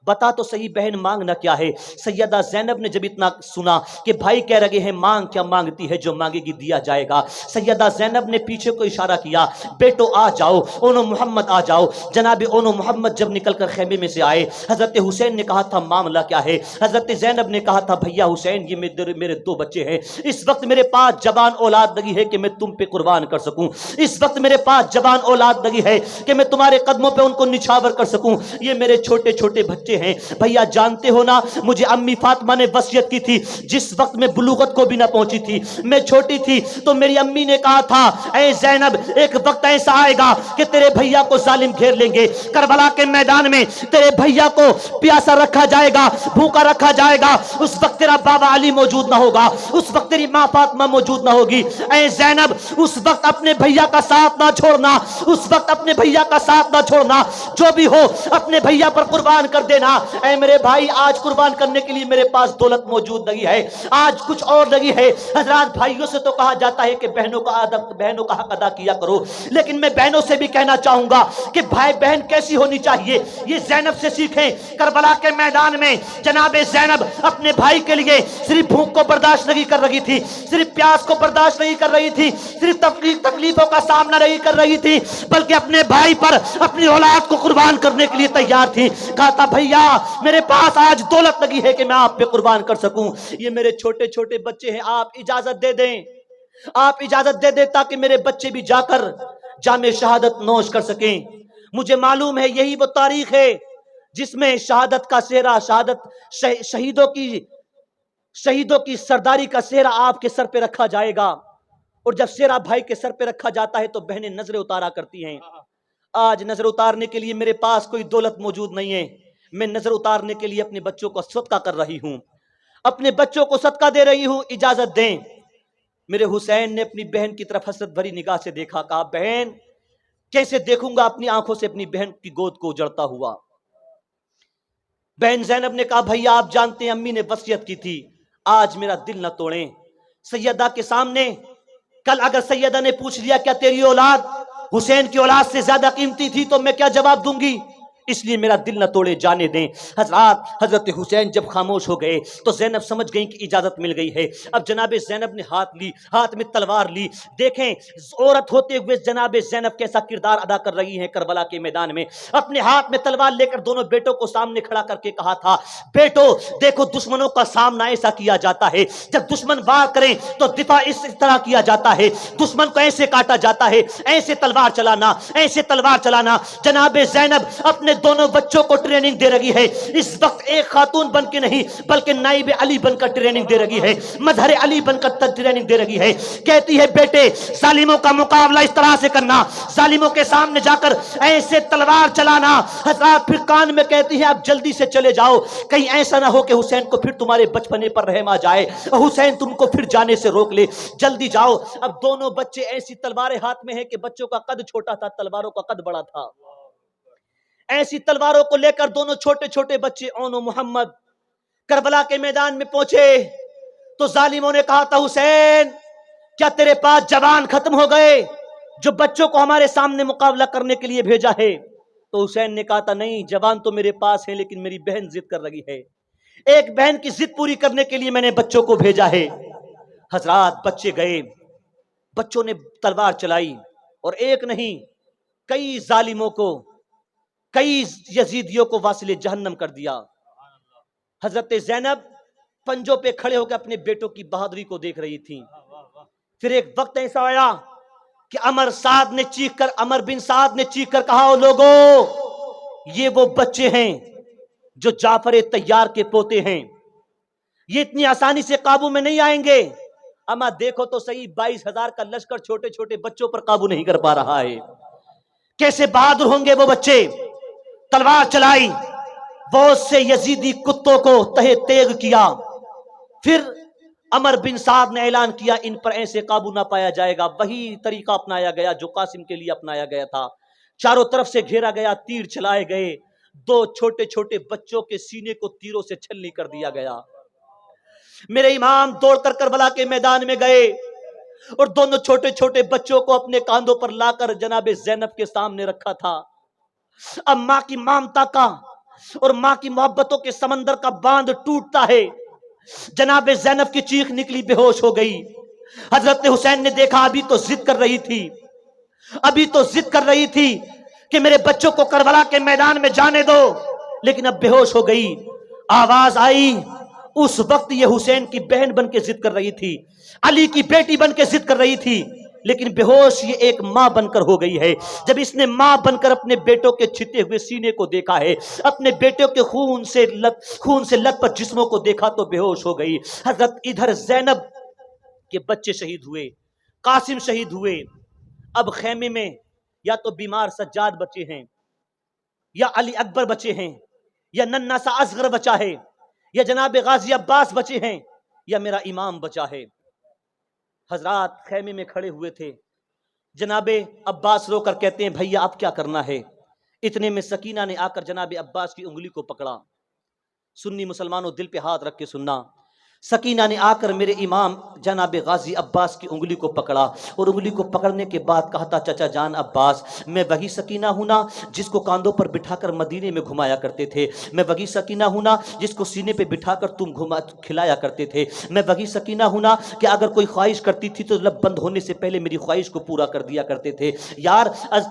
بتا تو صحیح بہن مانگنا کیا ہے۔ سیدہ زینب نے جب اتنا سنا کہ بھائی کہہ رہے ہیں مانگ کیا مانگتی ہے، جو مانگے گی دیا جائے گا، سیدہ زینب نے پیچھے کو اشارہ کیا بیٹو آ جاؤ، اونو محمد آ جاؤ۔ جناب اونو محمد جب نکل کر خیمے میں سے آئے، حضرت حسین نے کہا تھا معاملہ کیا ہے، حضرت زینب نے کہا تھا بھیا حسین یہ میرے دو بچے ہیں، اس وقت میرے پاس جوان اولاد لگی ہے کہ میں تم پہ قربان کر سکوں، اس وقت میرے پاس جوان اولاد لگی ہے کہ میں تمہارے قدموں پہ ان کو نچھاور کر سکوں، یہ میرے چھوٹے چھوٹے بچے ہیں۔ بھیا جانتے ہو نا مجھے امی فاطمہ نے وصیت کی تھی، جس وقت میں بلوغت کو بھی نہ پہنچی تھی، میں چھوٹی تھی، تو میری امی نے کہا تھا اے زینب ایک وقت ایسا آئے گا کہ تیرے بھیا کو ظالم گھیر لیں گے، کربلا کے میدان میں تیرے بھیا کو پیاسا رکھا جائے گا، بھوکا رکھا جائے گا، اس وقت تیرا بابا علی موجود نہ ہوگا، اس وقت تیری ماں فاطمہ موجود نہ ہوگی، اے زینب اس وقت اپنے بھیا کا ساتھ نہ چھوڑنا، اس وقت اپنے بھیا کا ساتھ نہ چھوڑنا، جو بھی ہو اپنے بھیا پر قربان کر دینا۔ دینا۔ اے میرے بھائی، آج قربان کرنے کے لیے میرے پاس دولت موجود نہیں ہے، آج کچھ اور نہیں ہے۔ حضرات بھائیوں سے تو کہا جاتا ہے کہ بہنوں کا حق ادا کیا کرو، لیکن میں بہنوں سے بھی کہنا چاہوں گا کہ بھائی بہن کیسی ہونی چاہیے یہ زینب سے سیکھیں۔ کربلا کے میدان میں جناب زینب اپنے بھائی کے لیے صرف بھوک کو برداشت نہیں کر رہی تھی، صرف پیاس کو برداشت نہیں کر رہی تھی، صرف تکلیفوں کا سامنا نہیں کر رہی تھی، بلکہ اپنے بھائی پر اپنی اولاد کو قربان کرنے کے لیے تیار تھی۔ کہا تھا بھیا میرے پاس آج دولت لگی ہے کہ میں آپ پہ قربان کر سکوں، یہ میرے چھوٹے چھوٹے بچے ہیں، آپ اجازت دے دیں، آپ اجازت دے دیں تاکہ میرے بچے بھی جا کر جام شہادت نوش کر سکیں۔ مجھے معلوم ہے یہی وہ تاریخ ہے جس میں شہادت کا سہرا، شہیدوں کی سرداری کا سہرا آپ کے سر پہ رکھا جائے گا، اور جب سہرا بھائی کے سر پہ رکھا جاتا ہے تو بہنیں نظریں اتارا کرتی ہیں۔ آج نظر اتارنے کے لیے میرے پاس کوئی دولت موجود نہیں ہے، میں نظر اتارنے کے لیے اپنے بچوں کو صدقہ کر رہی ہوں، اپنے بچوں کو صدقہ دے رہی ہوں، اجازت دیں۔ میرے حسین نے اپنی بہن کی طرف حسرت بھری نگاہ سے دیکھا، کہا بہن کیسے دیکھوں گا اپنی آنکھوں سے اپنی بہن کی گود کو اجڑتا ہوا۔ بہن زینب نے کہا بھیا آپ جانتے ہیں امی نے وصیت کی تھی، آج میرا دل نہ توڑیں۔ سیدہ کے سامنے کل اگر سیدہ نے پوچھ لیا کیا تیری اولاد حسین کی اولاد سے زیادہ قیمتی تھی تو میں کیا جواب دوں گی، اس لیے میرا دل نہ توڑے، جانے دیں۔ حضرت حسین جب خاموش ہو گئے تو زینب سمجھ گئیں کہ اجازت مل گئی ہے۔ اب جناب زینب نے ہاتھ میں تلوار لی۔ دیکھیں عورت ہوتے ہوئے جناب زینب کیسا کردار ادا کر رہی ہیں کربلا کے میدان میں۔ اپنے ہاتھ میں تلوار لے کر دونوں بیٹوں کو سامنے کھڑا کر کے کہا تھا بیٹو دیکھو دشمنوں کا سامنا ایسا کیا جاتا ہے، جب دشمن وار کریں تو دفاع اس طرح کیا جاتا ہے، دشمن کو ایسے کاٹا جاتا ہے، ایسے تلوار چلانا، ایسے تلوار چلانا۔ جناب زینب اپنے دونوں بچوں کو ٹریننگ دے رہی ہے، اس وقت ایک خاتون بن کے نہیں بلکہ نائب علی بن کر ٹریننگ دے رہی ہے، مظہر علی بن کر ٹریننگ دے رہی ہے۔ کہتی ہے بیٹے ظالموں کا مقابلہ اس طرح سے کرنا، ظالموں کے سامنے جا کر ایسے تلوار چلانا۔ حضرات پھر کان میں کہتی ہے اب جلدی سے چلے جاؤ، کہیں ایسا نہ ہو کہ حسین کو پھر تمہارے بچپنے پر رحم آ جائے، حسین تم کو پھر جانے سے روک لے، جلدی جاؤ۔ اب دونوں بچے ایسی تلواریں ہاتھ میں ہیں کہ بچوں کا قد چھوٹا تھا، تلواروں کا قد بڑا تھا۔ ایسی تلواروں کو لے کر دونوں چھوٹے چھوٹے بچے اون و محمد کربلا کے میدان میں پہنچے تو ظالموں نے کہا تھا حسین کیا تیرے پاس جوان ختم ہو گئے جو بچوں کو ہمارے سامنے مقابلہ کرنے کے لیے بھیجا ہے؟ تو حسین نے کہا تھا نہیں جوان تو میرے پاس ہے، لیکن میری بہن ضد کر رہی ہے، ایک بہن کی ضد پوری کرنے کے لیے میں نے بچوں کو بھیجا ہے۔ حضرات بچے گئے، بچوں نے تلوار چلائی اور ایک نہیں کئی ظالموں کو، کئی یزیدیوں کو واصل جہنم کر دیا۔ حضرت زینب پنجوں پہ کھڑے ہو کے اپنے بیٹوں کی بہادری کو دیکھ رہی تھی۔ پھر ایک وقت ایسا آیا کہ عمر بن سعد نے چیخ کر کہا او لوگو یہ وہ بچے ہیں جو جعفر طیار کے پوتے ہیں، یہ اتنی آسانی سے قابو میں نہیں آئیں گے۔ اما دیکھو تو صحیح 22,000 کا لشکر چھوٹے چھوٹے بچوں پر قابو نہیں کر پا رہا ہے، کیسے بہادر ہوں گے وہ بچے۔ تلوار چلائی، بہت سے یزیدی کتوں کو تہے تیغ کیا۔ پھر عمر بن سعد نے اعلان کیا ان پر ایسے قابو نہ پایا جائے گا، وہی طریقہ اپنایا گیا جو قاسم کے لیے اپنایا گیا تھا۔ چاروں طرف سے گھیرا گیا، تیر چلائے گئے، دو چھوٹے چھوٹے بچوں کے سینے کو تیروں سے چھلنی کر دیا گیا۔ میرے امام دوڑ کر کربلا کے میدان میں گئے اور دونوں چھوٹے چھوٹے بچوں کو اپنے کاندھوں پر لا کر جناب زینب کے سامنے رکھا تھا۔ اب ماں کی ممتا کا اور ماں کی محبتوں کے سمندر کا باندھ ٹوٹتا ہے۔ جناب زینب کی چیخ نکلی، بے ہوش ہو گئی۔ حضرت حسین نے دیکھا ابھی تو ضد کر رہی تھی کہ میرے بچوں کو کربلا کے میدان میں جانے دو، لیکن اب بے ہوش ہو گئی۔ آواز آئی، اس وقت یہ حسین کی بہن بن کے ضد کر رہی تھی، علی کی بیٹی بن کے ضد کر رہی تھی، لیکن بے ہوش یہ ایک ماں بن کر ہو گئی ہے۔ جب اس نے ماں بن کر اپنے بیٹوں کے چھتے ہوئے سینے کو دیکھا ہے، اپنے بیٹوں کے خون سے لت پت جسموں کو دیکھا تو بے ہوش ہو گئی۔ حضرت ادھر زینب کے بچے شہید ہوئے، قاسم شہید ہوئے۔ اب خیمے میں یا تو بیمار سجاد بچے ہیں، یا علی اکبر بچے ہیں، یا ننھا سا اصغر بچا ہے، یا جناب غازی عباس بچے ہیں، یا میرا امام بچا ہے۔ حضرات خیمے میں کھڑے ہوئے تھے، جناب عباس رو کر کہتے ہیں بھیا اب کیا کرنا ہے؟ اتنے میں سکینہ نے آ کر جناب عباس کی انگلی کو پکڑا، سنی مسلمانوں دل پہ ہاتھ رکھ کے سننا، سکینہ نے آ کر میرے امام جناب غازی عباس کی انگلی کو پکڑا، اور انگلی کو پکڑنے کے بعد کہا تھا چچا جان عباس، میں وہی سکینہ ہوں نا جس کو کاندھوں پر بٹھا کر مدینے میں گھمایا کرتے تھے، میں وہی سکینہ ہوں نا جس کو سینے پہ بٹھا کر تم کھلایا کرتے تھے، میں وہی سکینہ ہوں نا کہ اگر کوئی خواہش کرتی تھی تو لب بند ہونے سے پہلے میری خواہش کو پورا کر دیا کرتے تھے۔ یار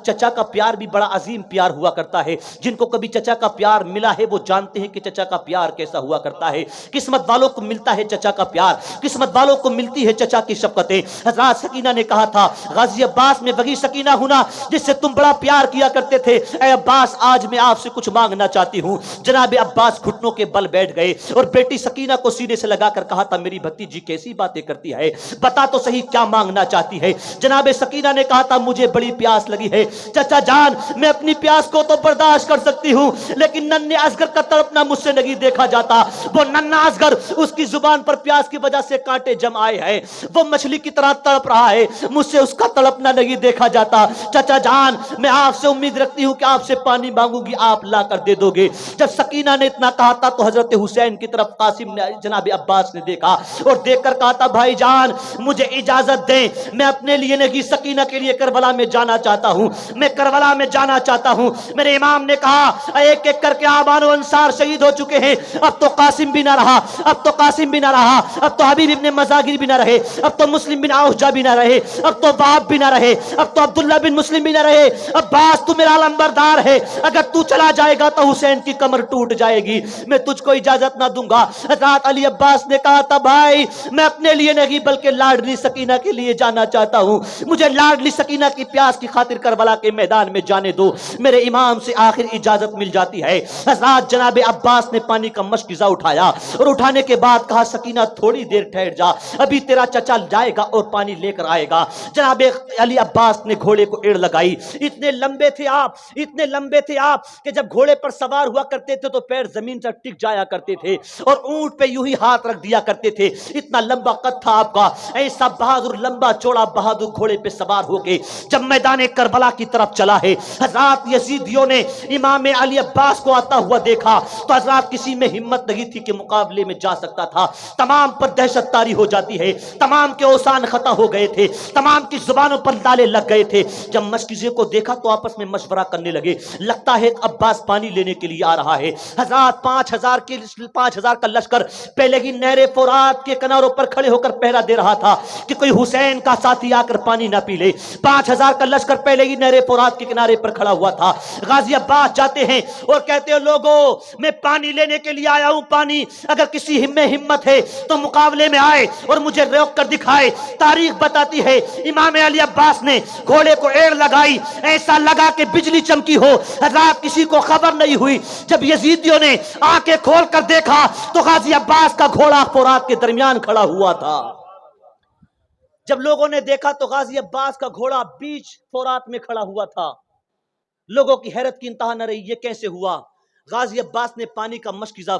چچا کا پیار بھی بڑا عظیم پیار ہوا کرتا ہے، جن کو کبھی چچا کا پیار ملا ہے وہ جانتے ہیں کہ چچا کا پیار کیسا ہوا کرتا ہے۔ قسمت والوں کو ملتا ہے چچا کا پیار، قسمت والوں کو ملتی ہے چچا کی شفقتیں۔ حضرات سکینہ نے کہا تھا غازی عباس میں وہی سکینہ ہوں نا جس سے تم بڑا پیار کیا کرتے تھے، اے عباس آج میں آپ سے کچھ مانگنا چاہتی ہوں۔ جناب عباس گھٹنوں کے بل بیٹھ گئے اور بیٹی سکینہ کو سینے سے لگا کر کہا تھا میری بھتیجی کیسی باتیں کرتی ہے، بتا تو صحیح کیا مانگنا چاہتی ہے۔ جناب سکینہ نے کہا تھا مجھے بڑی پیاس لگی ہے چچا جان، میں اپنی پیاس کو تو برداشت کر سکتی ہوں لیکن ننھے اصغر کا تڑپنا مجھ سے نہیں دیکھا جاتا۔ وہ ننھا اصغر اس کی زبان پر پیاس کی وجہ سے کانٹے جم آئے ہیں، وہ مچھلی کی طرح تڑپ رہا ہے، مجھ سے اس کا تڑپنا نہیں دیکھا جاتا۔ چچا جان میں آپ سے امید رکھتی ہوں کہ آپ سے پانی مانگوں گی آپ لا کر دے دو گے۔ جب سکینہ نے اتنا کہا تھا تو حضرت حسین کی طرف قاسم نے جناب عباس نے دیکھا اور دیکھ کر کہا تھا بھائی جان مجھے اجازت دیں، میں اپنے لیے نہیں سکینہ کے لیے کربلا میں جانا چاہتا ہوں، میں کربلا میں جانا چاہتا ہوں۔ میرے امام نے کہا ایک ایک کر کے آبان و انصار شہید ہو چکے ہیں، اب تو قاسم بھی نہ رہا، اب تو قاسم بھی نہ رہا، اب تو حبیب ابن مزاغر بھی نہ رہے، اب تو مسلم بن اوجا بھی نہ رہے، اب تو وہب بھی نہ رہے، اب تو عبداللہ بن مسلم بھی نہ رہے۔ عباس تو میرا لمبردار ہے، اگر تو چلا جائے گا تو حسین کی کمر ٹوٹ جائے گی، میں تجھ کو اجازت نہ دوں گا۔ حضرت علی عباس نے کہا تھا بھائی میں اپنے لیے نہیں بلکہ لاڈلی سکینہ کے لیے جانا چاہتا ہوں، مجھے لاڈلی سکینہ کی پیاس کی خاطر کربلا کے میدان میں جانے دو۔ میرے امام سے آخر اجازت مل جاتی ہے۔ حضرات جناب عباس نے پانی کا مشکزہ اٹھایا اور اٹھانے کے بعد کہا سکینہ تھوڑی دیر ٹھہر جا، ابھی تیرا چچا جائے گا اور پانی لے کر آئے گا۔ جناب علی عباس نے گھوڑے کو ایڑ لگائی، اتنے لمبے تھے آپ، اتنے لمبے تھے آپ کہ جب گھوڑے پر سوار ہوا کرتے تھے تو پیر زمین سے ٹک جایا کرتے تھے اور اونٹ پہ یوں ہی ہاتھ رکھ دیا کرتے تھے، اتنا لمبا قد تھا آپ کا۔ ایسا بہادر لمبا چوڑا بہادر گھوڑے پہ سوار ہو کے جب میدان کربلا کی طرف چلا ہے، حضرات یزیدیوں نے امام علی عباس کو آتا ہوا دیکھا تو حضرات کسی میں ہمت نہیں تھی کہ مقابلے میں جا سکتا تھا، تمام پر دہشت طاری ہو جاتی ہے، تمام کے اوسان خطا ہو گئے تھے، تمام کی زبانوں پر تالے لگ گئے تھے۔ جب مشکزے کو دیکھا تو آپس میں مشورہ کرنے لگے، لگتا ہے عباس پانی لینے کے لیے آ رہا ہے۔ حضرات 5000 کا لشکر پہلے ہی نہر فرات کے کناروں پر کھڑے ہو کر پہرا دے رہا تھا کہ کوئی حسین کا ساتھی آ کر پانی نہ پی لے۔ 5000 کا لشکر پہلے ہی نہر فرات کے کنارے پر کھڑا ہوا تھا۔ غازی عباس جاتے ہیں اور کہتے ہیں لوگوں میں پانی لینے کے لیے آیا ہوں، پانی اگر کسی میں ہمت ہے تو مقابلے میں آئے اور مجھے روک کر دکھائے۔ تاریخ بتاتی ہے امام علی عباس نے گھوڑے کو ایڑ لگائی، ایسا لگا کہ بجلی چمکی ہو، رات کسی کو خبر نہیں ہوئی۔ جب یزیدیوں نے آنکھیں کھول کر دیکھا تو غازی عباس کا گھوڑا فرات کے درمیان کھڑا ہوا تھا۔ جب لوگوں نے دیکھا تو غازی عباس کا گھوڑا بیچ فرات میں کھڑا ہوا تھا۔ لوگوں کی حیرت کی انتہا نہ رہی، یہ کیسے ہوا؟ غازی عباس نے پانی کا مشکزہ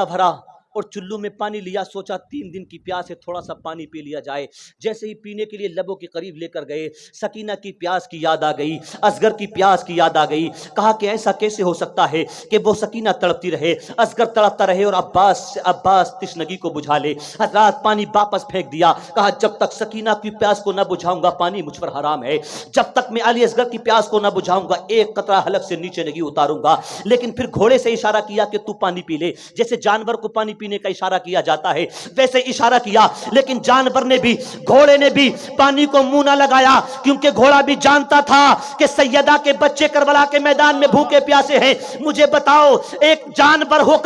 بھرا اور چلو میں پانی لیا، سوچا 3 دن کی پیاس ہے، تھوڑا سا پانی پی لیا جائے۔ جیسے ہی پینے کے لیے لبوں کے قریب لے کر گئے، سکینہ کی پیاس کی یاد آ گئی، اصغر کی پیاس کی یاد آ گئی۔ کہا کہ ایسا کیسے ہو سکتا ہے کہ وہ سکینہ تڑپتی رہے، اصغر تڑپتا رہے اور عباس تشنگی کو بجھا لے۔ حضرات پانی واپس پھینک دیا، کہا جب تک سکینہ کی پیاس کو نہ بجھاؤں گا پانی مجھ پر حرام ہے، جب تک میں علی اصغر کی پیاس کو نہ بجھاؤں گا ایک قطرہ حلق سے نیچے نہیں اتاروں گا۔ لیکن پھر گھوڑے سے اشارہ کیا کہ تو پانی پی لے، جیسے جانور کو پانی پینے کا اشارہ کیا جاتا ہے ویسے اشارہ کیا، لیکن جانور نے بھی، گھوڑے نے بھی پانی کو منہ نہ لگایا، کیونکہ گھوڑا بھی جانتا تھا کہ سیدہ کے بچے کربلا کے میدان میں بھوکے پیاسے ہیں۔ مجھے بتاؤ ایک جانور ہو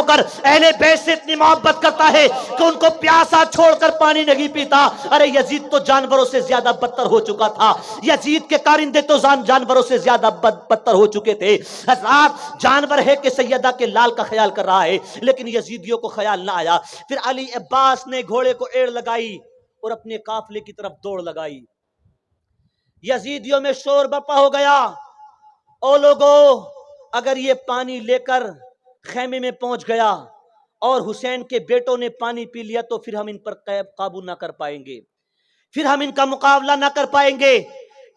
کر اہل بیت سے اتنی محبت کرتا ہے کہ ان کو پیاسا چھوڑ کر پانی نہیں پیتا؟ ارے یزید تو جانوروں سے زیادہ بدتر ہو چکا تھا، یزید کے کارندے تو جانوروں سے زیادہ بدتر ہو چکے تھے۔ حضرات جانور ہے کہ سیدہ کے لال کا خیال کر رہا ہے، لیکن یزیدیوں کو خیال نہ آیا۔ پھر علی عباس نے گھوڑے کو ایڑ لگائی اور اپنے قافلے کی طرف دوڑ لگائی۔ یزیدیوں میں شور برپا ہو گیا، او لوگو اگر یہ پانی لے کر خیمے میں پہنچ گیا اور حسین کے بیٹوں نے پانی پی لیا تو پھر ہم ان پر قابو نہ کر پائیں گے، پھر ہم ان کا مقابلہ نہ کر پائیں گے۔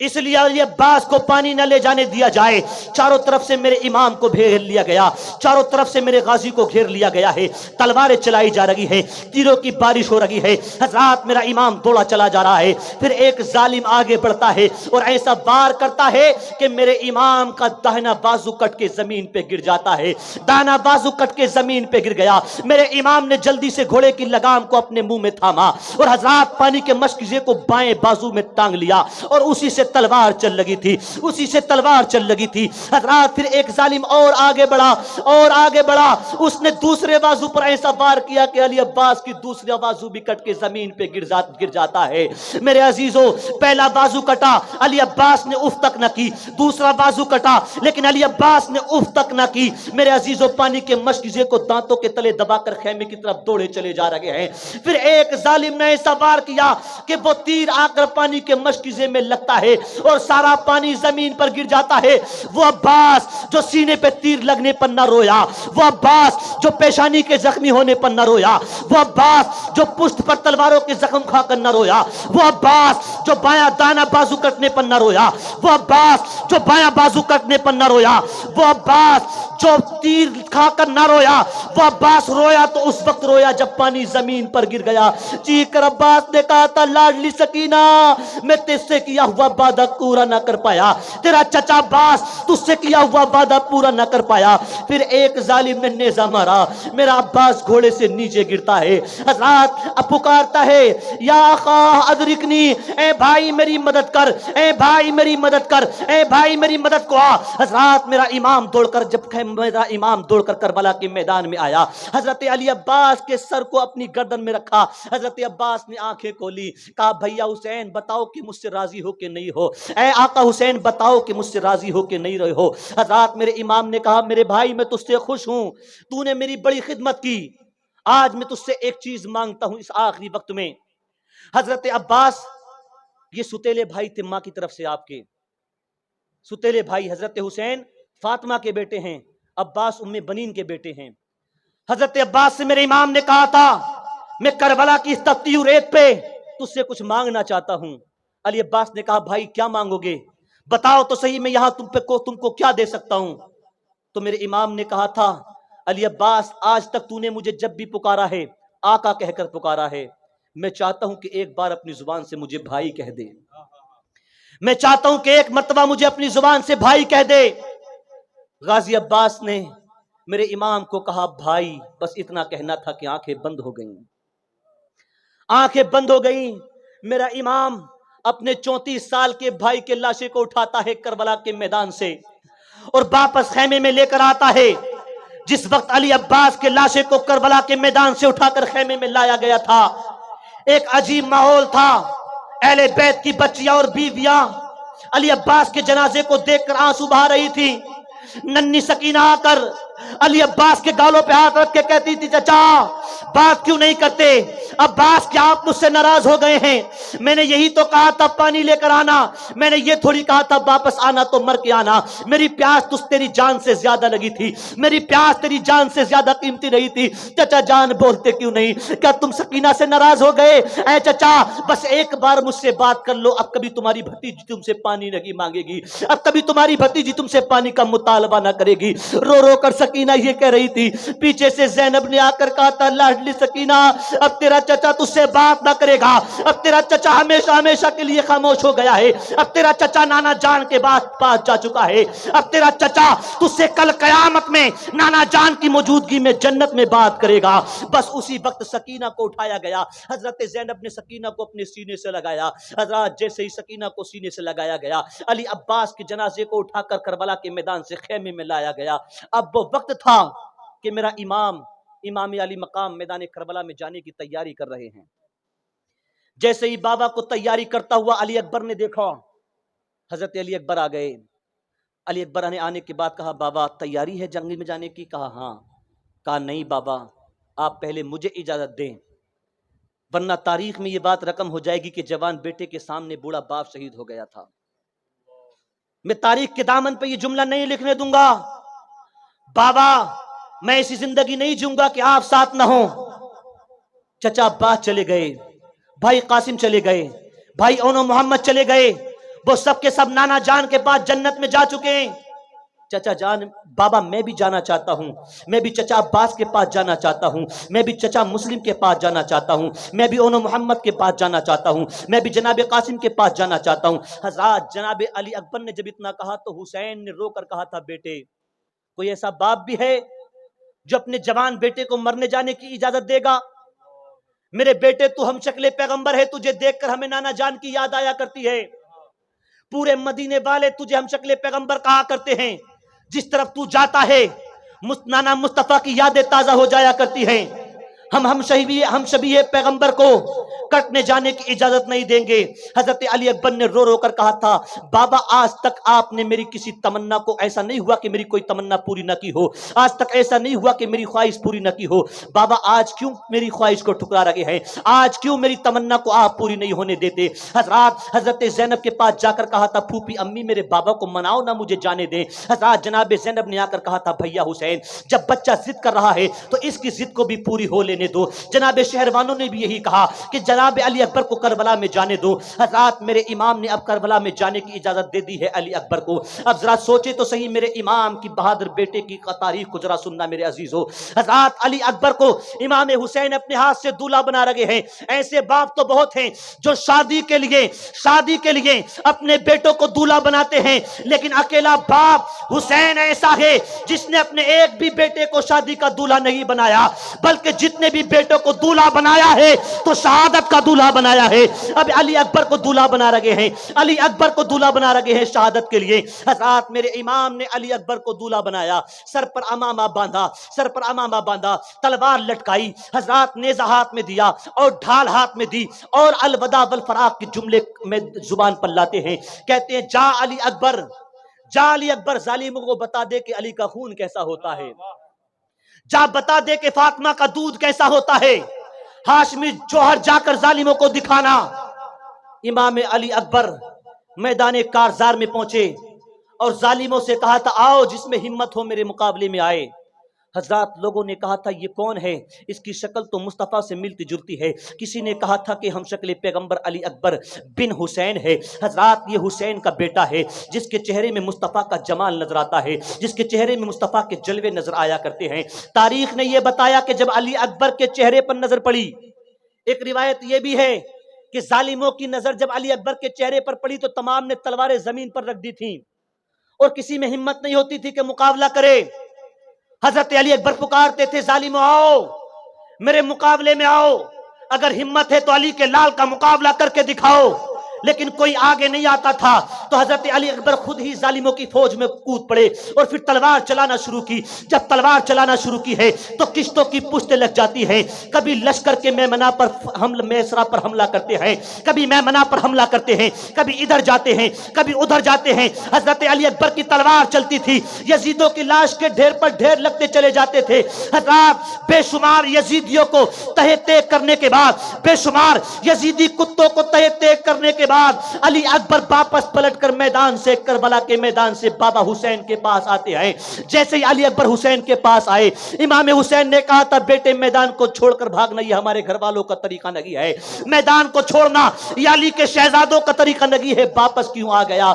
اس لیے علی عباس کو پانی نہ لے جانے دیا جائے. چاروں طرف سے میرے امام کو گھیر لیا گیا, چاروں طرف سے میرے غازی کو گھیر لیا گیا ہے, تلواریں چلائی جا رہی ہیں, تیروں کی بارش ہو رہی ہے. حضرات میرا امام دوڑا چلا جا رہا ہے. پھر ایک ظالم آگے بڑھتا ہے اور ایسا وار کرتا ہے کہ میرے امام کا داہنا بازو کٹ کے زمین پہ گر جاتا ہے. داہنا بازو کٹ کے زمین پہ گر گیا. میرے امام نے جلدی سے گھوڑے کی لگام کو اپنے منہ میں تھاما اور حضرات پانی کے مشکزے کو بائیں بازو میں ٹانگ لیا اور اسی سے تلوار چل لگی تھی, اسی سے تلوار چل لگی تھی. حضرات پھر ایک ظالم اور آگے بڑھا اور آگے بڑھا. اس نے دوسرے بازو پر ایسا وار کیا کہ علی عباس کی دوسرا بازو بھی کٹ کے زمین پہ گر جاتا ہے. میرے عزیزو, پہلا بازو کٹا, علی عباس نے اف تک نہ کی. دوسرا بازو کٹا لیکن علی عباس نے اف تک نہ کی. میرے عزیزو, پانی کے مشکزے کو دانتوں کے تلے دبا کر خیمے کی طرف دوڑے چلے جا رہے ہیں. پھر ایک ظالم نے ایسا وار کیا کہ وہ تیر آ کر پانی کے مشکزے میں لگتا ہے اور سارا پانی زمین پر گر جاتا ہے. وہ عباس جو سینے پہ تیر لگنے پر نہ رویا, وہ عباس جو پیشانی کے زخمی ہونے پر نہ رویا, وہ عباس جو پشت پر تلواروں کے زخم کھا کر نہ رویا, وہ عباس جو بایاں دانا بازو کٹنے پر نہ رویا, وہ عباس جو بایاں بازو کٹنے پر نہ رویا, وہ عباس جو تیر کھا کر نہ رویا, وہ عباس رویا تو اس وقت رویا جب پانی زمین پر گر گیا. چیخ کر عباس نے کہا تھا, لاڈلی سکینہ میں تجھ سے کیا ہوا وعدہ پورا نہ کر پایا, تیرا چچا عباس تجھ سے کیا ہوا وعدہ پورا نہ کر پایا. پھر ایک ظالم نے نیزہ مارا, میرا عباس گھوڑے سے نیچے گرتا ہے. حضرات پکارتا ہے, یا آقا ادرکنی, اے بھائی میری مدد کر, اے بھائی میری مدد کر, اے بھائی میری مدد کو آ. حضرات میرا امام دوڑ کر میرا امام دوڑ کر کربلا کے میدان میں آیا. حضرت علی عباس کے سر کو اپنی گردن میں رکھا. حضرت عباس نے آنکھیں کھولی, کہا بھیا حسین بتاؤ کہ مجھ سے راضی ہو کہ نہیں ہو, اے آقا حسین بتاؤ کہ مجھ سے راضی ہو کہ نہیں رہے ہو. حضرات میرے امام نے کہا, میرے بھائی میں تجھ سے خوش ہوں, تو نے میری بڑی خدمت کی, آج میں تجھ سے ایک چیز مانگتا ہوں اس آخری وقت میں. حضرت عباس یہ ستیلے بھائی تھے ماں کی طرف سے, آپ کے ستیلے بھائی حضرت حسین فاطمہ کے بیٹے ہیں, عباس ام بنین کے بیٹے ہیں. حضرت عباس سے میرے امام نے کہا تھا, میں کربلا کی اس تپتی ہوئی ریت پہ تجھ سے کچھ مانگنا چاہتا ہوں. علی عباس نے کہا, بھائی کیا مانگو گے, بتاؤ تو صحیح, میں یہاں تم کو کیا دے سکتا ہوں. تو میرے امام نے کہا تھا, علی عباس آج تک تو نے مجھے جب بھی پکارا ہے آقا کہہ کر پکارا ہے, میں چاہتا ہوں کہ ایک بار اپنی زبان سے مجھے بھائی کہہ دے, میں چاہتا ہوں کہ ایک مرتبہ مجھے اپنی زبان سے بھائی کہہ دے. غازی عباس نے میرے امام کو کہا, بھائی بس اتنا کہنا تھا کہ آنکھیں بند ہو گئیں, آنکھیں بند ہو گئیں. میرا امام اپنے 34 سال کے بھائی کے لاشے کو اٹھاتا ہے کربلا کے میدان سے اور واپس خیمے میں لے کر آتا ہے. جس وقت علی عباس کے لاشے کو کربلا کے میدان سے اٹھا کر خیمے میں لایا گیا تھا, ایک عجیب ماحول تھا. اہل بیت کی بچیاں اور بیویاں علی عباس کے جنازے کو دیکھ کر آنسو بہا رہی تھی. ننھی سکینہ آ کر علی عباس کے گالوں پہ ہاتھ رکھ کے کہتی تھی, چچا بات کیوں نہیں کرتے, عباس کیا آپ مجھ سے ناراض ہو گئے ہیں, میں نے یہی تو کہا تھا پانی لے کر آنا, میں نے یہ تھوڑی کہا تھا واپس آنا تو مر کے آنا, میری پیاس تیری جان سے زیادہ لگی تھی, میری پیاس تیری جان سے زیادہ قیمتی رہی تھی. چچا جان بولتے کیوں نہیں, کیا تم سکینہ سے ناراض ہو گئے, اے چچا بس ایک بار مجھ سے بات کر لو, اب کبھی تمہاری بھتیجی تم سے پانی نہیں مانگے گی, اب کبھی تمہاری بھتیجی تم سے پانی کا مطالبہ نہ کرے گی. رو رو کر سکینہ یہ کہہ رہی تھی. پیچھے سے زینب نے آ کر کہا تھا, لاڈلی سکینہ اب تیرا چچا تجھ سے بات نہ کرے گا, اب تیرا چچا ہمیشہ ہمیشہ کے لیے خاموش ہو گیا ہے, اب تیرا چچا نانا جان کے پاس جا چکا ہے, اب تیرا چچا تجھ سے کل قیامت میں نانا جان کی موجودگی میں جنت میں بات کرے گا. بس اسی وقت سکینہ کو اٹھایا گیا. حضرت زینب نے سکینہ کو اپنے سینے سے لگایا. حضرات جیسے ہی سکینہ کو سینے سے لگایا گیا, علی عباس کے جنازے کو اٹھا کر کربلا کے میدان سے خیمے میں لایا گیا. اب وہ وقت تھا کہ میرا امام علی مقام میدان کربلا میں جانے کی تیاری کر رہے ہیں. جیسے ہی بابا کو تیاری کرتا ہوا علی اکبر نے دیکھا, حضرت علی اکبر آ گئے. علی اکبر نے آنے کے بعد کہا, بابا تیاری ہے جنگ میں جانے کی, کہا ہاں. کہا نہیں بابا, آپ پہلے مجھے اجازت دیں, ورنہ تاریخ میں یہ بات رقم ہو جائے گی کہ جوان بیٹے کے سامنے بوڑھا باپ شہید ہو گیا تھا. میں تاریخ کے دامن پہ یہ جملہ نہیں لکھنے دوں گا. بابا میں ایسی زندگی نہیں جیوں گا کہ آپ ساتھ نہ ہوں. چچا عباس چلے گئے, بھائی قاسم چلے گئے, بھائی اونو محمد چلے گئے, وہ سب کے سب نانا جان کے پاس جنت میں جا چکے ہیں. چچا جان بابا میں بھی جانا چاہتا ہوں, میں بھی چچا عباس کے پاس جانا چاہتا ہوں, میں بھی چچا مسلم کے پاس جانا چاہتا ہوں, میں بھی اونو محمد کے پاس جانا چاہتا ہوں, میں بھی جناب قاسم کے پاس جانا چاہتا ہوں. حضرات جناب علی اکبر نے جب اتنا کہا تو حسین نے رو کر کہا تھا, بیٹے کوئی ایسا باپ بھی ہے جو اپنے جوان بیٹے کو مرنے جانے کی اجازت دے گا؟ میرے بیٹے تو ہم شکل پیغمبر ہے, تجھے دیکھ کر ہمیں نانا جان کی یاد آیا کرتی ہے. پورے مدینے والے تجھے ہم شکل پیغمبر کہا کرتے ہیں. جس طرف تو جاتا ہے نانا مصطفیٰ کی یادیں تازہ ہو جایا کرتی ہیں. ہم شبیہ پیغمبر کو کٹنے جانے کی اجازت نہیں دیں گے. حضرت علی اکبر نے رو رو کر کہا تھا, بابا آج تک آپ نے میری کسی تمنا کو, ایسا نہیں ہوا کہ میری کوئی تمنا پوری نہ کی ہو, آج تک ایسا نہیں ہوا کہ میری خواہش پوری نہ کی ہو. بابا آج کیوں میری خواہش کو ٹھکرا رہے ہیں, آج کیوں میری تمنا کو آپ پوری نہیں ہونے دیتے؟ حضرت زینب کے پاس جا کر کہا تھا, پھوپھی امی میرے بابا کو مناؤ نہ, مجھے جانے دیں. حضرات جناب زینب نے آ کر کہا تھا, بھیا حسین جب بچہ ضد کر رہا ہے تو اس کی ضد کو بھی پوری ہو لینے دو. جناب شہروانوں نے بھی یہی کہا کہ جناب علی اکبر کو کربلا میں جانے دو. حضرات میرے امام نے اب کربلا میں جانے کی اجازت دے دی ہے علی اکبر کو. اب ذرا سوچے تو صحیح میرے امام کی بہادر بیٹے کی تاریخ کو ذرا سننا میرے عزیزو. حضرات علی اکبر کو امام حسین اپنے ہاتھ سے دولہا بنا رہے ہیں. ایسے باپ تو بہت ہیں جو شادی کے لیے اپنے بیٹوں کو دولہا بناتے ہیں, لیکن اکیلا باپ حسین ایسا ہے جس نے اپنے ایک بھی بیٹے کو شادی کا دولہا نہیں بنایا, بلکہ جتنے بھی بیٹوں کو دولہا بنایا ہے تو شہادت کا دولہا بنایا ہے. اب علی اکبر کو دولہا بنا رہے ہیں, علی اکبر کو دولہا بنا رہے ہیں شہادت کے لیے. حضرات میرے امام نے علی اکبر کو دولہا بنایا, سر پر امامہ باندھا, تلوار لٹکائی, حضرات نیزہ ہاتھ میں دیا اور ڈھال ہاتھ میں دی, اور الوداع والفراق کے جملے میں زبان پر لاتے ہیں. کہتے ہیں, جا علی اکبر ظالموں کو بتا دے کہ علی کا خون کیسا ہوتا ہے, جا بتا دے کہ فاطمہ کا دودھ کیسا ہوتا ہے. ہاشمی جوہر جا کر ظالموں کو دکھانا. امام علی اکبر میدان کارزار میں پہنچے اور ظالموں سے کہا تھا, آؤ جس میں ہمت ہو میرے مقابلے میں آئے. حضرات لوگوں نے کہا تھا, یہ کون ہے, اس کی شکل تو مصطفیٰ سے ملتی جلتی ہے. کسی نے کہا تھا کہ ہم شکل پیغمبر علی اکبر بن حسین ہے. حضرات یہ حسین کا بیٹا ہے جس کے چہرے میں مصطفیٰ کا جمال نظر آتا ہے, جس کے چہرے میں مصطفیٰ کے جلوے نظر آیا کرتے ہیں. تاریخ نے یہ بتایا کہ جب علی اکبر کے چہرے پر نظر پڑی, ایک روایت یہ بھی ہے کہ ظالموں کی نظر جب علی اکبر کے چہرے پر پڑی تو تمام نے تلواریں زمین پر رکھ دی تھیں, اور کسی میں ہمت نہیں ہوتی تھی کہ مقابلہ کرے. حضرت علی اکبر پکارتے تھے, ظالموں آؤ میرے مقابلے میں آؤ, اگر ہمت ہے تو علی کے لال کا مقابلہ کر کے دکھاؤ. لیکن کوئی آگے نہیں آتا تھا, تو حضرت علی اکبر خود ہی ظالموں کی فوج میں کود پڑے اور پھر تلوار چلانا شروع کی. جب تلوار چلانا شروع کی ہے تو کشتوں کی پشتیں لگ جاتی ہیں. کبھی لشکر کے میمنہ پر میسرا پر حملہ کرتے ہیں, کبھی میمنہ پر حملہ کرتے ہیں, کبھی ادھر جاتے ہیں, کبھی ادھر جاتے ہیں. حضرت علی اکبر کی تلوار چلتی تھی, یزیدوں کی لاش کے ڈھیر پر ڈھیر لگتے چلے جاتے تھے. حضرات بے شمار یزیدیوں کو تہہ تیگ کرنے کے بعد, بے شمار یزیدی کتوں کو تہہ تیگ کرنے کے بعد علی اکبر واپس پلٹ کر میدان سے, کربلا کے میدان سے بابا حسین کے پاس آتے ہیں. جیسے ہی علی اکبر حسین کے پاس آئے, امام حسین نے کہا تھا, بیٹے میدان کو چھوڑ کر بھاگنا یہ ہمارے گھر والوں کا طریقہ نہیں ہے, میدان کو چھوڑنا یہ علی کے شہزادوں کا طریقہ نہیں ہے, واپس کیوں آ گیا؟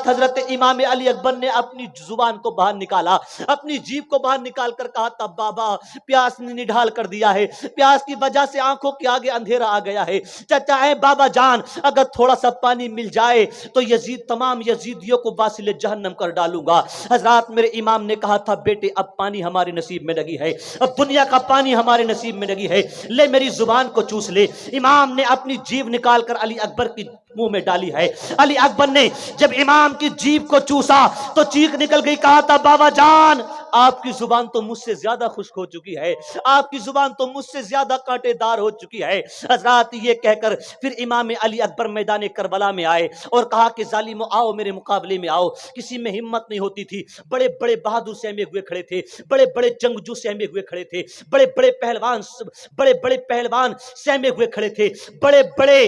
حضرت امام علی اکبر نے اپنی زبان کو باہر نکالا, اپنی جیب کو باہر نکال کر کہا تھا, بابا پیاس نے نڈھال کر دیا ہے, پیاس کی وجہ سے آنکھوں کے آگے اندھیرا آ گیا ہے. چچا اے بابا جان, اگر تھوڑا سا پانی مل جائے تو تمام یزیدیوں کو واصل جہنم کر ڈالوں گا. حضرات میرے امام نے کہا تھا, بیٹے اب پانی ہمارے نصیب میں نہیں ہے, اب دنیا کا پانی ہمارے نصیب میں نہیں ہے, لے میری زبان کو چوس لے. امام نے اپنی جیب نکال کر علی اکبر کی منہ میں ڈالی ہے. علی اکبر نے جب امام کی جیب کو چوسا تو چیخ نکل گئی. کہا تھا, بابا جان آپ کی زبان تو مجھ سے زیادہ خشک ہو چکی ہے, آپ کی زبان تو مجھ سے زیادہ کانٹے دار ہو چکی ہے. حضرات یہ کہہ کر پھر امام علی اکبر میدان کربلا میں آئے اور کہا کہ ظالموں آؤ میرے مقابلے میں آؤ. کسی میں ہمت نہیں ہوتی تھی, بڑے بڑے بہادر سہمے ہوئے کھڑے تھے, بڑے بڑے جنگجو سہمے ہوئے کھڑے تھے, بڑے بڑے پہلوان سہمے ہوئے کھڑے تھے, بڑے بڑے